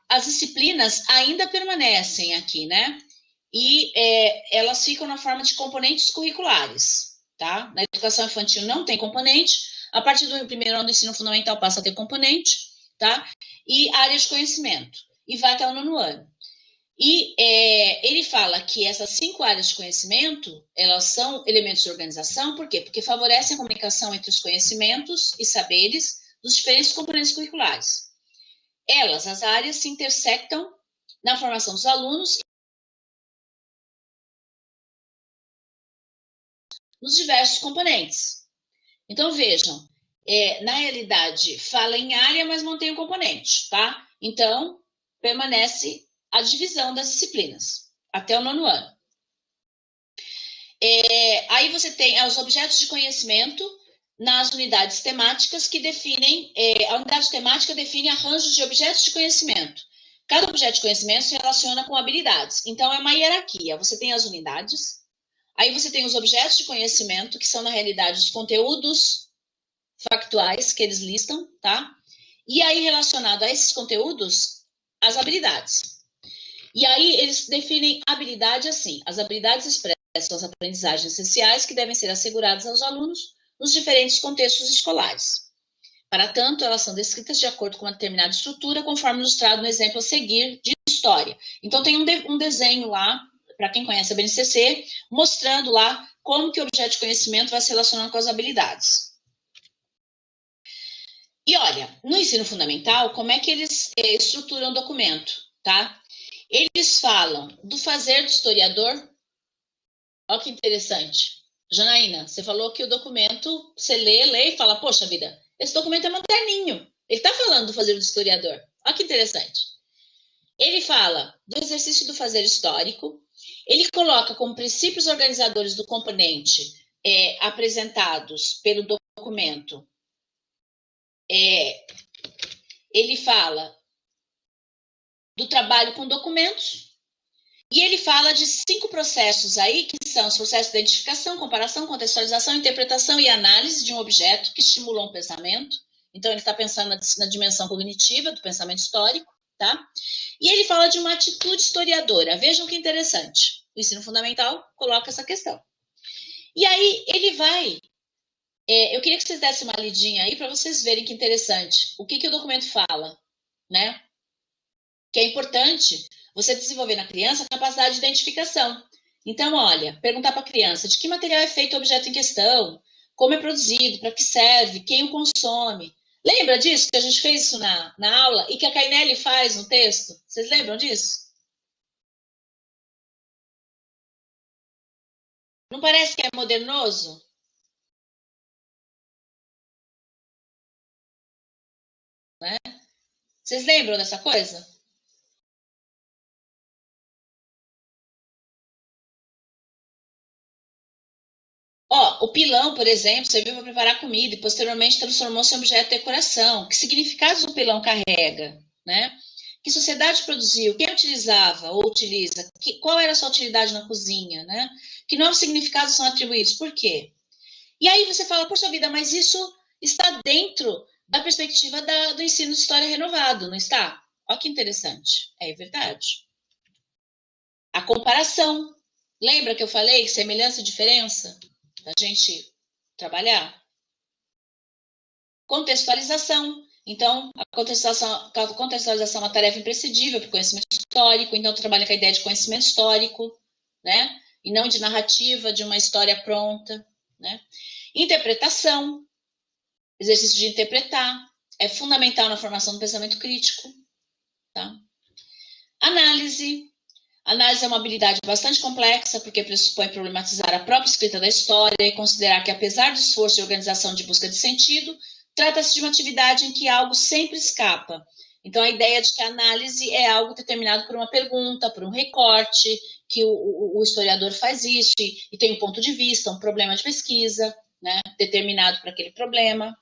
As disciplinas ainda permanecem aqui, né? E elas ficam na forma de componentes curriculares, tá? Na educação infantil não tem componente, a partir do primeiro ano do ensino fundamental passa a ter componente, tá? E área de conhecimento, e vai até o 9º ano. E ele fala que essas 5 áreas de conhecimento, elas são elementos de organização, por quê? Porque favorecem a comunicação entre os conhecimentos e saberes dos diferentes componentes curriculares. As áreas, se intersectam na formação dos alunos nos diversos componentes. Então, vejam, na realidade, fala em área, mas mantém o componente, tá? Então, permanece a divisão das disciplinas, até o 9º ano. Aí você tem os objetos de conhecimento nas unidades temáticas que definem, a unidade temática define arranjos de objetos de conhecimento. Cada objeto de conhecimento se relaciona com habilidades. Então, é uma hierarquia. Você tem as unidades, aí você tem os objetos de conhecimento, que são, na realidade, os conteúdos factuais que eles listam, tá? E aí, relacionado a esses conteúdos, as habilidades. E aí eles definem habilidade assim: as habilidades expressam as aprendizagens essenciais que devem ser asseguradas aos alunos nos diferentes contextos escolares. Para tanto, elas são descritas de acordo com uma determinada estrutura, conforme ilustrado no exemplo a seguir de história. Então, tem um desenho lá, para quem conhece a BNCC, mostrando lá como que o objeto de conhecimento vai se relacionando com as habilidades. E olha, no ensino fundamental, como é que eles estruturam o documento, tá? Eles falam do fazer do historiador. Olha que interessante. Janaína, você falou que o documento, você lê e fala, poxa vida, esse documento é moderninho. Ele está falando do fazer do historiador. Olha que interessante. Ele fala do exercício do fazer histórico. Ele coloca como princípios organizadores do componente apresentados pelo documento. Ele fala do trabalho com documentos. E ele fala de 5 processos aí, que são os processos de identificação, comparação, contextualização, interpretação e análise de um objeto que estimulam o pensamento. Então, ele está pensando na dimensão cognitiva do pensamento histórico, tá? E ele fala de uma atitude historiadora. Vejam que interessante. O ensino fundamental coloca essa questão. E aí, ele vai... eu queria que vocês dessem uma lidinha aí para vocês verem que interessante. O que o documento fala, né? Que é importante você desenvolver na criança a capacidade de identificação. Então, olha, perguntar para a criança de que material é feito o objeto em questão, como é produzido, para que serve, quem o consome. Lembra disso, que a gente fez isso na aula e que a Cainelli faz no texto? Vocês lembram disso? Não parece que é modernoso? Né? Vocês lembram dessa coisa? Ó, o pilão, por exemplo, serviu para preparar comida e posteriormente transformou-se em objeto de decoração. Que significados o pilão carrega, né? Que sociedade produziu? Quem utilizava ou utiliza? Qual era a sua utilidade na cozinha, né? Que novos significados são atribuídos? Por quê? E aí você fala, poxa vida, mas isso está dentro da perspectiva do ensino de história renovado, não está? Olha que interessante. É verdade. A comparação. Lembra que eu falei semelhança e diferença? Da gente trabalhar. Contextualização. Então, a contextualização é uma tarefa imprescindível para o conhecimento histórico, então trabalha com a ideia de conhecimento histórico, né? E não de narrativa, de uma história pronta, né? Interpretação, exercício de interpretar, é fundamental na formação do pensamento crítico, tá? Análise. Análise é uma habilidade bastante complexa, porque pressupõe problematizar a própria escrita da história e considerar que, apesar do esforço de organização de busca de sentido, trata-se de uma atividade em que algo sempre escapa. Então, a ideia de que a análise é algo determinado por uma pergunta, por um recorte, que o historiador faz isso e tem um ponto de vista, um problema de pesquisa, né, determinado para aquele problema.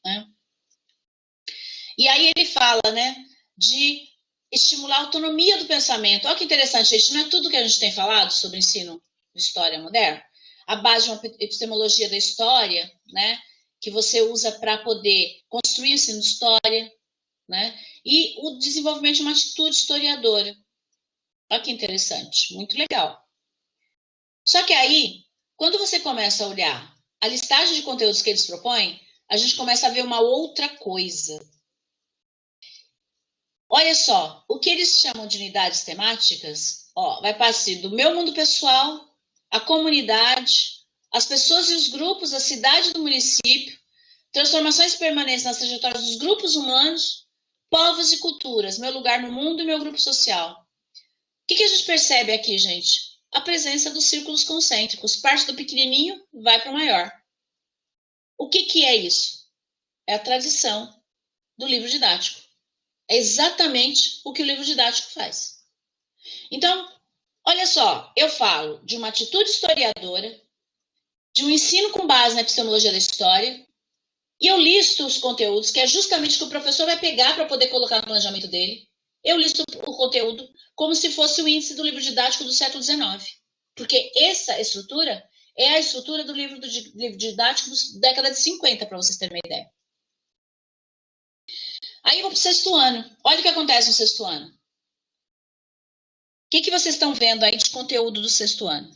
Né? E aí ele fala, né, de estimular a autonomia do pensamento. Olha que interessante, gente, não é tudo que a gente tem falado sobre ensino de história moderna? A base de uma epistemologia da história, né, que você usa para poder construir o ensino de história, né, e o desenvolvimento de uma atitude historiadora. Olha que interessante, muito legal. Só que aí, quando você começa a olhar a listagem de conteúdos que eles propõem, a gente começa a ver uma outra coisa. Olha só, o que eles chamam de unidades temáticas, ó, vai partir do meu mundo pessoal, a comunidade, as pessoas e os grupos, a cidade do município, transformações permanentes nas trajetórias dos grupos humanos, povos e culturas, meu lugar no mundo e meu grupo social. O que a gente percebe aqui, gente? A presença dos círculos concêntricos. Parte do pequenininho vai para o maior. O que é isso? É a tradição do livro didático. É exatamente o que o livro didático faz. Então, olha só, eu falo de uma atitude historiadora, de um ensino com base na epistemologia da história, e eu listo os conteúdos, que é justamente o que o professor vai pegar para poder colocar no planejamento dele. Eu listo o conteúdo como se fosse o índice do livro didático do século XIX. Porque essa estrutura é a estrutura do livro didático da década de 50, para vocês terem uma ideia. Aí eu vou para o sexto ano. Olha o que acontece no sexto ano. O que vocês estão vendo aí de conteúdo do sexto ano?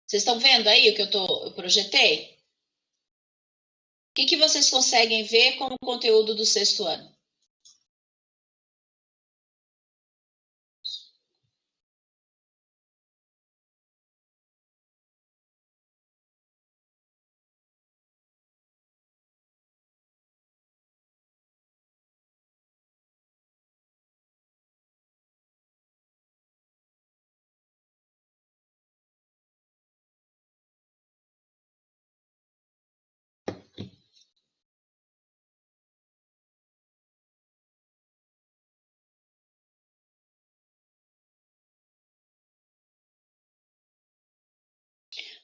Vocês estão vendo aí o que eu projetei? O que vocês conseguem ver como conteúdo do sexto ano?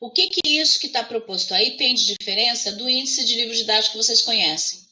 O que isso que está proposto aí tem de diferença do índice de livro didático que vocês conhecem?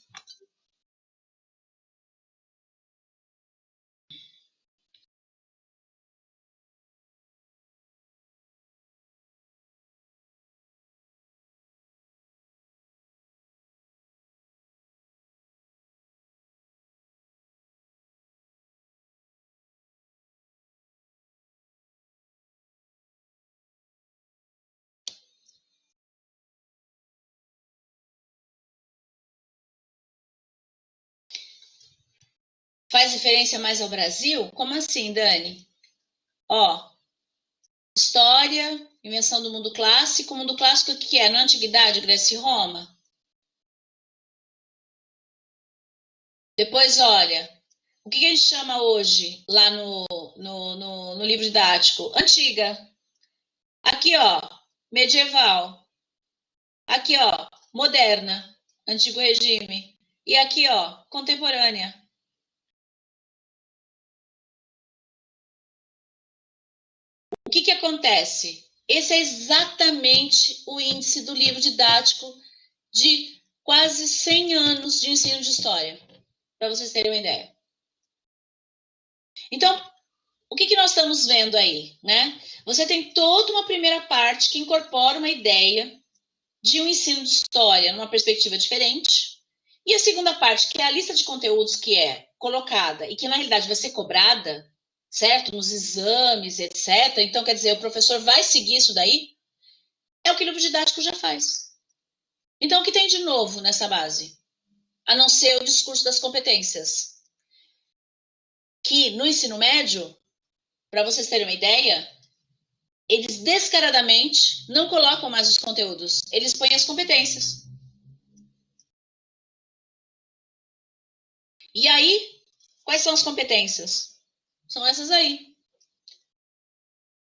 Faz referência mais ao Brasil? Como assim, Dani? Ó, história, invenção do mundo clássico. O mundo clássico o que é? Na Antiguidade, Grécia e Roma? Depois, olha, o que a gente chama hoje, lá no livro didático? Antiga. Aqui, ó, medieval. Aqui, ó, moderna, antigo regime. E aqui, ó, contemporânea. O que acontece? Esse é exatamente o índice do livro didático de quase 100 anos de ensino de história, para vocês terem uma ideia. Então, o que nós estamos vendo aí, né? Você tem toda uma primeira parte que incorpora uma ideia de um ensino de história numa perspectiva diferente, e a segunda parte, que é a lista de conteúdos que é colocada e que na realidade vai ser cobrada, certo? Nos exames, etc. Então, quer dizer, o professor vai seguir isso daí, é o que o livro didático já faz. Então, o que tem de novo nessa base? A não ser o discurso das competências. Que no ensino médio, para vocês terem uma ideia, eles descaradamente não colocam mais os conteúdos, eles põem as competências. E aí, quais são as competências? São essas aí.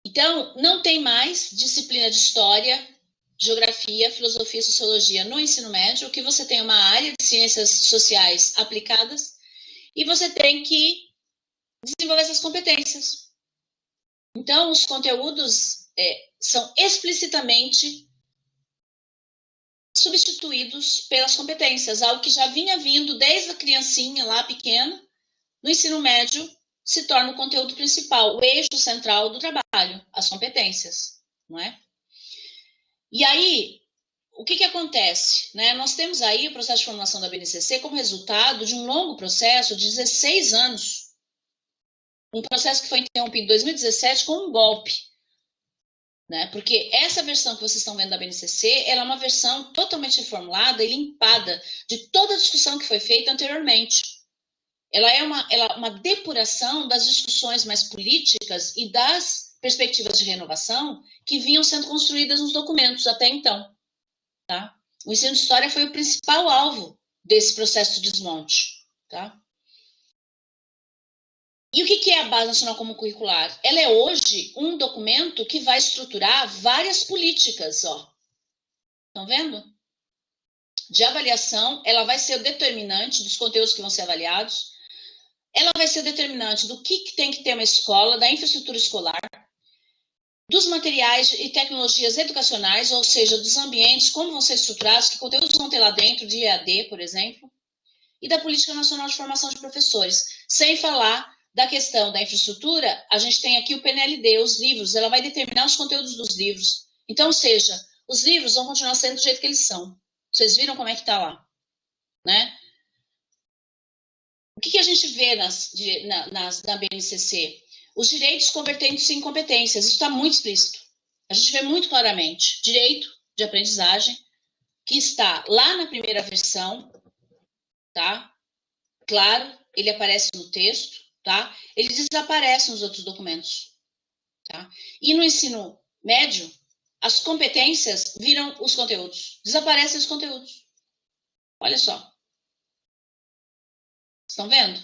Então, não tem mais disciplina de história, geografia, filosofia e sociologia no ensino médio, que você tem uma área de ciências sociais aplicadas e você tem que desenvolver essas competências. Então, os conteúdos são explicitamente substituídos pelas competências, algo que já vinha vindo desde a criancinha lá pequena, no ensino médio se torna o conteúdo principal, o eixo central do trabalho, as competências, não é? E aí, o que acontece? Né? Nós temos aí o processo de formação da BNCC como resultado de um longo processo de 16 anos, um processo que foi interrompido em 2017 com um golpe, né? Porque essa versão que vocês estão vendo da BNCC, ela é uma versão totalmente reformulada e limpada de toda a discussão que foi feita anteriormente. Ela é uma depuração das discussões mais políticas e das perspectivas de renovação que vinham sendo construídas nos documentos até então. Tá? O ensino de história foi o principal alvo desse processo de desmonte. Tá? E o que é a Base Nacional Comum Curricular? Ela é hoje um documento que vai estruturar várias políticas. Ó. Estão vendo? De avaliação, ela vai ser o determinante dos conteúdos que vão ser avaliados. Ela vai ser determinante do que tem que ter uma escola, da infraestrutura escolar, dos materiais e tecnologias educacionais, ou seja, dos ambientes, como vão ser estruturados, que conteúdos vão ter lá dentro, de EAD, por exemplo, e da Política Nacional de Formação de Professores, sem falar da questão da infraestrutura, a gente tem aqui o PNLD, os livros, ela vai determinar os conteúdos dos livros. Então, ou seja, os livros vão continuar sendo do jeito que eles são. Vocês viram como é que está lá, né? O que a gente vê na BNCC? Os direitos convertendo-se em competências. Isso está muito explícito. A gente vê muito claramente. Direito de aprendizagem, que está lá na primeira versão, tá? Claro, ele aparece no texto, tá? Ele desaparece nos outros documentos, tá? E no ensino médio, as competências viram os conteúdos. Desaparecem os conteúdos. Olha só. Estão vendo?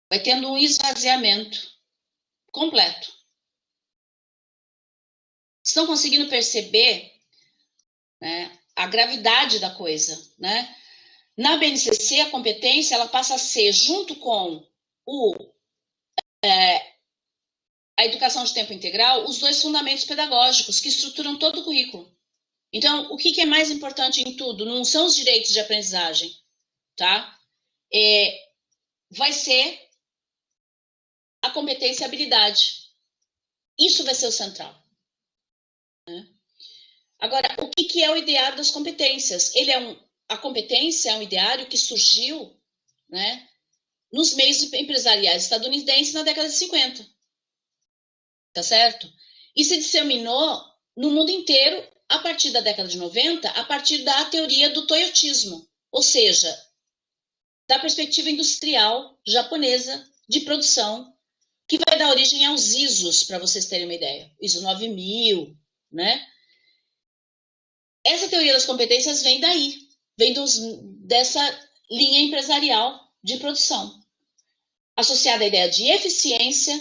Vai tendo um esvaziamento completo. Estão conseguindo perceber, né, a gravidade da coisa, né? Na BNCC, a competência ela passa a ser, junto com a educação de tempo integral, os dois fundamentos pedagógicos que estruturam todo o currículo. Então, o que é mais importante em tudo? Não são os direitos de aprendizagem, tá? Vai ser a competência e a habilidade. Isso vai ser o central. Né? Agora, o que é o ideário das competências? A competência é um ideário que surgiu, né, nos meios empresariais estadunidenses na década de 50. Tá certo? E se disseminou no mundo inteiro a partir da década de 90, a partir da teoria do toyotismo, ou seja, da perspectiva industrial japonesa de produção, que vai dar origem aos ISOs, para vocês terem uma ideia. ISO 9000, né? Essa teoria das competências vem daí, vem dessa linha empresarial de produção, associada à ideia de eficiência,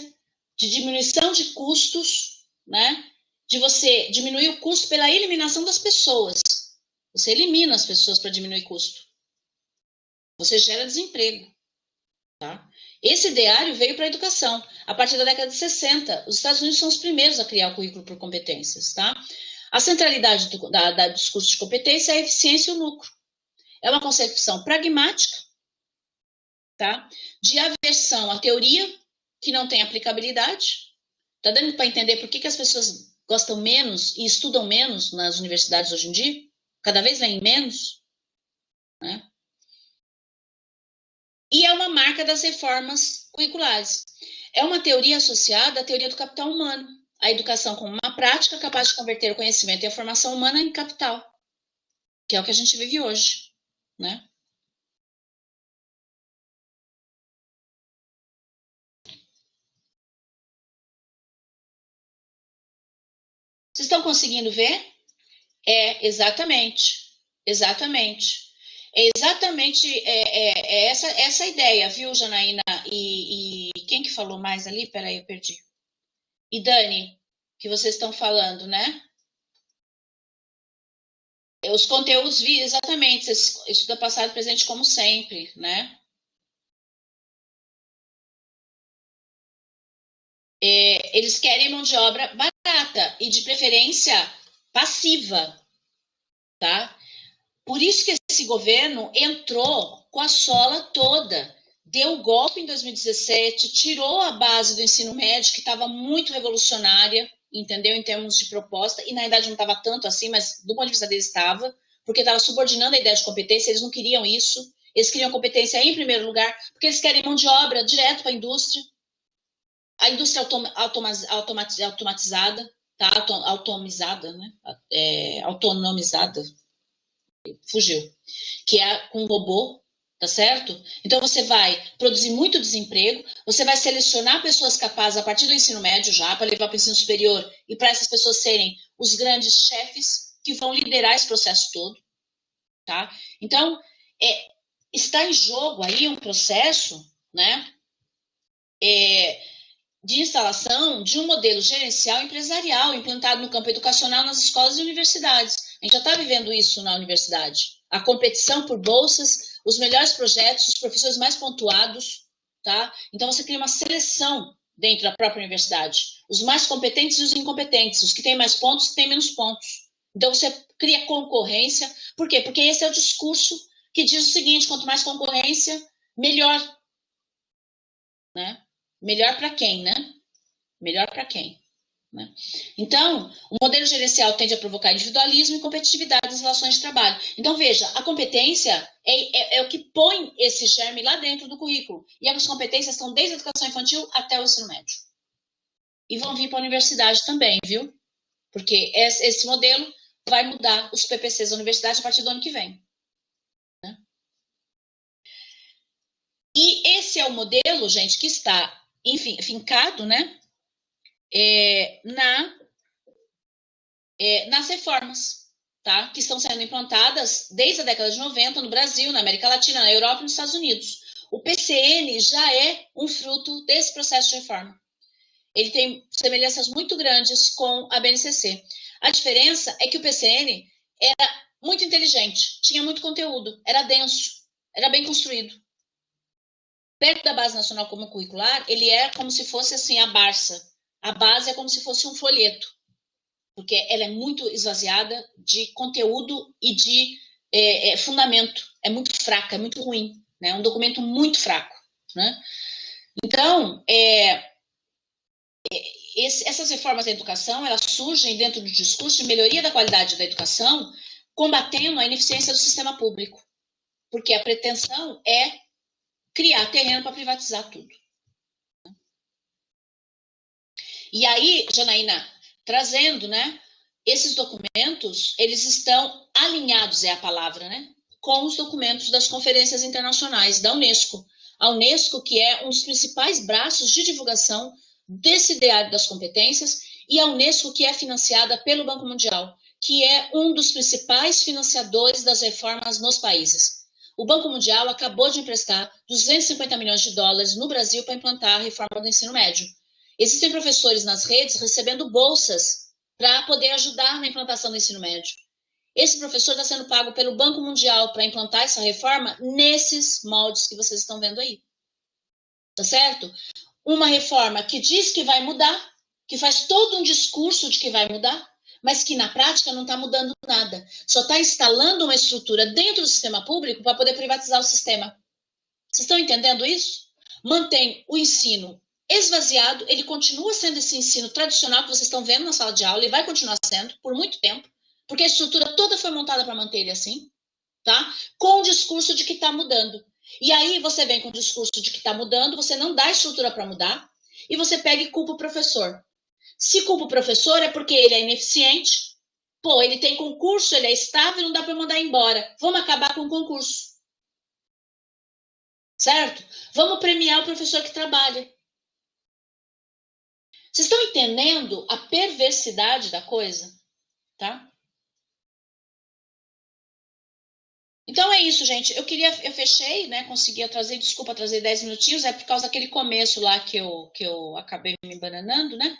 de diminuição de custos, né? De você diminuir o custo pela eliminação das pessoas. Você elimina as pessoas para diminuir custo. Você gera desemprego. Tá? Esse ideário veio para a educação. A partir da década de 60, os Estados Unidos são os primeiros a criar o currículo por competências. Tá? A centralidade da discurso de competência é a eficiência e o lucro. É uma concepção pragmática, tá? De aversão à teoria, que não tem aplicabilidade. Tá dando para entender por que as pessoas gostam menos e estudam menos nas universidades hoje em dia? Cada vez vem menos, né? E é uma marca das reformas curriculares. É uma teoria associada à teoria do capital humano, a educação como uma prática capaz de converter o conhecimento e a formação humana em capital, que é o que a gente vive hoje, né? Vocês estão conseguindo ver? Exatamente. É exatamente essa ideia, viu, Janaína? E quem que falou mais ali? Peraí, eu perdi. E Dani, que vocês estão falando, né? Os conteúdos, exatamente, estuda passado, presente como sempre, né? Eles querem mão de obra barata e de preferência passiva, tá? Por isso que esse governo entrou com a sola toda, deu o golpe em 2017, tirou a base do ensino médio, que estava muito revolucionária, entendeu, em termos de proposta, e na verdade não estava tanto assim, mas do ponto de vista deles estava, porque estava subordinando a ideia de competência, eles não queriam isso, eles queriam competência em primeiro lugar, porque eles querem mão de obra direto para a indústria automatizada, tá? Autonomizada, né? Autonomizada, fugiu, que é com robô, tá certo? Então você vai produzir muito desemprego, você vai selecionar pessoas capazes a partir do ensino médio já, para levar para o ensino superior, e para essas pessoas serem os grandes chefes que vão liderar esse processo todo, tá? Então, está em jogo aí um processo, né, de instalação de um modelo gerencial empresarial implantado no campo educacional nas escolas e universidades. A gente já está vivendo isso na universidade. A competição por bolsas, os melhores projetos, os professores mais pontuados, tá? Então você cria uma seleção dentro da própria universidade. Os mais competentes e os incompetentes, os que têm mais pontos e têm menos pontos. Então você cria concorrência. Por quê? Porque esse é o discurso que diz o seguinte: quanto mais concorrência, melhor. né? Melhor para quem, né? Melhor para quem? Né? Então, o modelo gerencial tende a provocar individualismo e competitividade nas relações de trabalho. Então, veja, a competência é o que põe esse germe lá dentro do currículo. E as competências estão desde a educação infantil até o ensino médio. E vão vir para a universidade também, viu? Porque esse modelo vai mudar os PPCs da universidade a partir do ano que vem. Né? E esse é o modelo, gente, que está, enfim, fincado, né? Nas reformas, tá? Que estão sendo implantadas desde a década de 90 no Brasil, na América Latina, na Europa e nos Estados Unidos. O PCN já é um fruto desse processo de reforma. Ele tem semelhanças muito grandes com a BNCC. A diferença é que o PCN era muito inteligente, tinha muito conteúdo, era denso, era bem construído. Perto da Base Nacional Comum Curricular, ele é como se fosse assim a Barça. A base é como se fosse um folheto, porque ela é muito esvaziada de conteúdo e de fundamento. É muito fraca, é muito ruim. Né? É um documento muito fraco. Né? Então, essas reformas da educação, elas surgem dentro do discurso de melhoria da qualidade da educação, combatendo a ineficiência do sistema público. Porque a pretensão é criar terreno para privatizar tudo. E aí, Janaína, trazendo, né, esses documentos, eles estão alinhados, é a palavra, né, com os documentos das conferências internacionais da Unesco. A Unesco, que é um dos principais braços de divulgação desse ideário das competências, e a Unesco, que é financiada pelo Banco Mundial, que é um dos principais financiadores das reformas nos países. O Banco Mundial acabou de emprestar 250 milhões de dólares no Brasil para implantar a reforma do ensino médio. Existem professores nas redes recebendo bolsas para poder ajudar na implantação do ensino médio. Esse professor está sendo pago pelo Banco Mundial para implantar essa reforma nesses moldes que vocês estão vendo aí. Tá certo? Uma reforma que diz que vai mudar, que faz todo um discurso de que vai mudar, mas que na prática não está mudando nada. Só está instalando uma estrutura dentro do sistema público para poder privatizar o sistema. Vocês estão entendendo isso? Mantém o ensino esvaziado, ele continua sendo esse ensino tradicional que vocês estão vendo na sala de aula, e vai continuar sendo por muito tempo, porque a estrutura toda foi montada para manter ele assim, tá? Com o discurso de que está mudando. E aí você vem com o discurso de que está mudando, você não dá estrutura para mudar, e você pega e culpa o professor. Se culpa o professor é porque ele é ineficiente, pô, ele tem concurso, ele é estável, não dá para mandar embora. Vamos acabar com o concurso. Certo? Vamos premiar o professor que trabalha. Vocês estão entendendo a perversidade da coisa? Tá? Então é isso, gente. Eu fechei, né? Consegui trazer, desculpa trazer 10 minutinhos, é por causa daquele começo lá que eu acabei me embananando, né?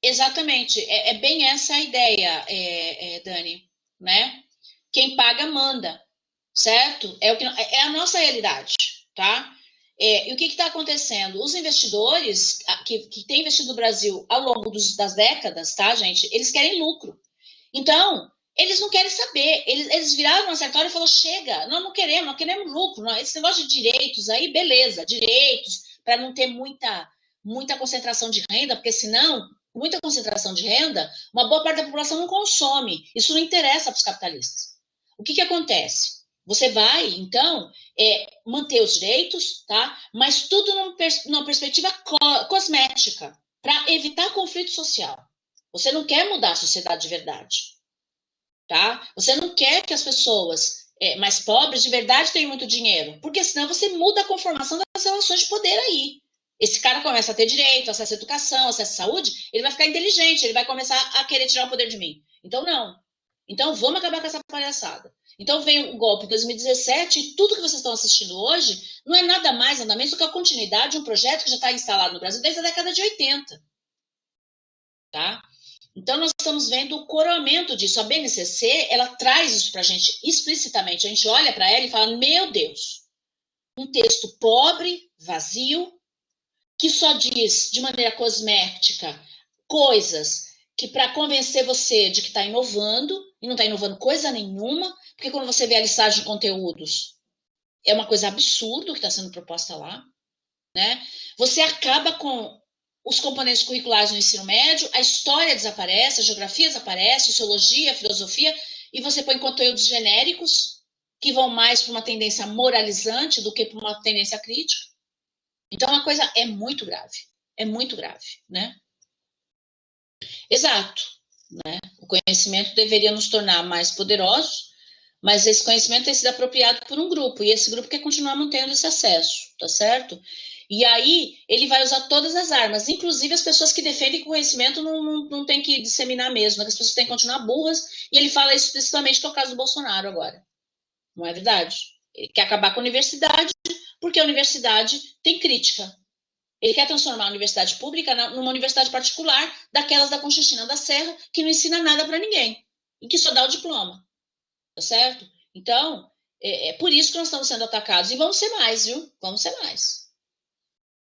Exatamente, é bem essa a ideia, Dani, né? Quem paga manda, certo? É a nossa realidade, tá? E o que está acontecendo? Os investidores que têm investido no Brasil ao longo das décadas, tá, gente? Eles querem lucro. Então, eles não querem saber. Eles viraram uma certa hora e falaram: chega, nós não queremos lucro. Não. Esse negócio de direitos aí, beleza, direitos, para não ter muita concentração de renda, porque senão, muita concentração de renda, uma boa parte da população não consome. Isso não interessa para os capitalistas. O que acontece? Você vai, então, manter os direitos, tá? Mas tudo numa perspectiva cosmética, para evitar conflito social. Você não quer mudar a sociedade de verdade, tá? Você não quer que as pessoas mais pobres de verdade tenham muito dinheiro, porque senão você muda a conformação das relações de poder aí. Esse cara começa a ter direito, acesso à educação, acesso à saúde, ele vai ficar inteligente, ele vai começar a querer tirar o poder de mim. Então, não. Então, vamos acabar com essa palhaçada. Então, vem o golpe em 2017 e tudo que vocês estão assistindo hoje não é nada mais, nada menos do que a continuidade de um projeto que já está instalado no Brasil desde a década de 80. Tá? Então, nós estamos vendo o coroamento disso. A BNCC, ela traz isso para a gente explicitamente. A gente olha para ela e fala, meu Deus, um texto pobre, vazio, que só diz de maneira cosmética coisas que para convencer você de que está inovando, e não está inovando coisa nenhuma, porque quando você vê a listagem de conteúdos, é uma coisa absurda que está sendo proposta lá, né? Você acaba com os componentes curriculares no ensino médio, a história desaparece, a geografia desaparece, a sociologia, a filosofia, e você põe conteúdos genéricos que vão mais para uma tendência moralizante do que para uma tendência crítica. Então, a coisa é muito grave, né? Exato, né? O conhecimento deveria nos tornar mais poderosos, mas esse conhecimento tem sido apropriado por um grupo, e esse grupo quer continuar mantendo esse acesso, tá certo? E aí, ele vai usar todas as armas, inclusive as pessoas que defendem que o conhecimento não tem que disseminar mesmo, né? Que as pessoas têm que continuar burras, e ele fala isso explicitamente, que é o caso do Bolsonaro agora. Não é verdade? Ele quer acabar com a universidade, porque a universidade tem crítica. Ele quer transformar a universidade pública numa universidade particular, daquelas da Conchichina da Serra, que não ensina nada para ninguém, e que só dá o diploma. Tá certo? Então, é por isso que nós estamos sendo atacados. E vamos ser mais, viu? Vamos ser mais.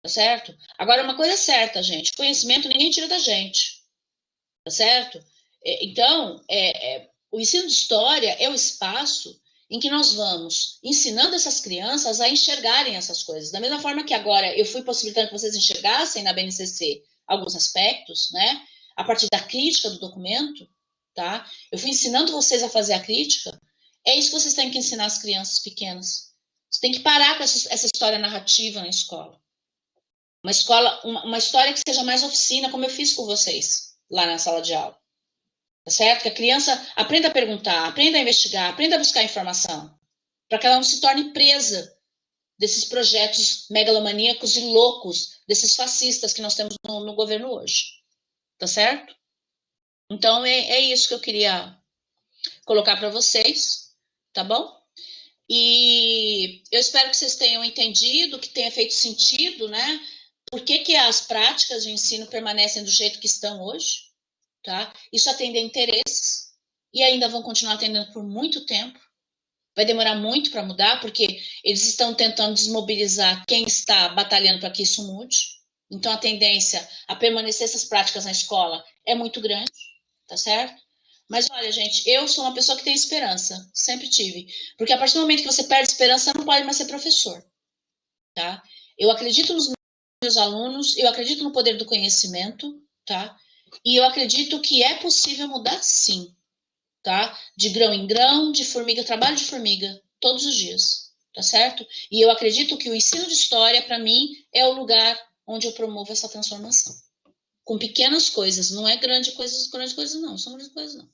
Tá certo? Agora, uma coisa é certa, gente. Conhecimento ninguém tira da gente. Tá certo? Então, o ensino de história é o espaço em que nós vamos ensinando essas crianças a enxergarem essas coisas. Da mesma forma que agora eu fui possibilitando que vocês enxergassem na BNCC alguns aspectos, né? A partir da crítica do documento, tá? Eu fui ensinando vocês a fazer a crítica. É isso que vocês têm que ensinar as crianças pequenas. Você tem que parar com essa história narrativa na escola. Uma história que seja mais oficina, como eu fiz com vocês lá na sala de aula. Tá certo? Que a criança aprenda a perguntar, aprenda a investigar, aprenda a buscar informação, para que ela não se torne presa desses projetos megalomaníacos e loucos, desses fascistas que nós temos no governo hoje. Tá certo? Então, é isso que eu queria colocar para vocês, tá bom? E eu espero que vocês tenham entendido, que tenha feito sentido, né? Por que as práticas de ensino permanecem do jeito que estão hoje, tá? Isso atende a interesses e ainda vão continuar atendendo por muito tempo. Vai demorar muito para mudar, porque eles estão tentando desmobilizar quem está batalhando para que isso mude. Então, a tendência a permanecer essas práticas na escola é muito grande, tá certo? Mas olha, gente, eu sou uma pessoa que tem esperança, sempre tive. Porque a partir do momento que você perde esperança, você não pode mais ser professor, tá? Eu acredito nos meus alunos, eu acredito no poder do conhecimento, tá? E eu acredito que é possível mudar, sim, tá? De grão em grão, de formiga, trabalho de formiga, todos os dias, tá certo? E eu acredito que o ensino de história, para mim, é o lugar onde eu promovo essa transformação. Com pequenas coisas, não é grande coisas não, são grandes coisas não.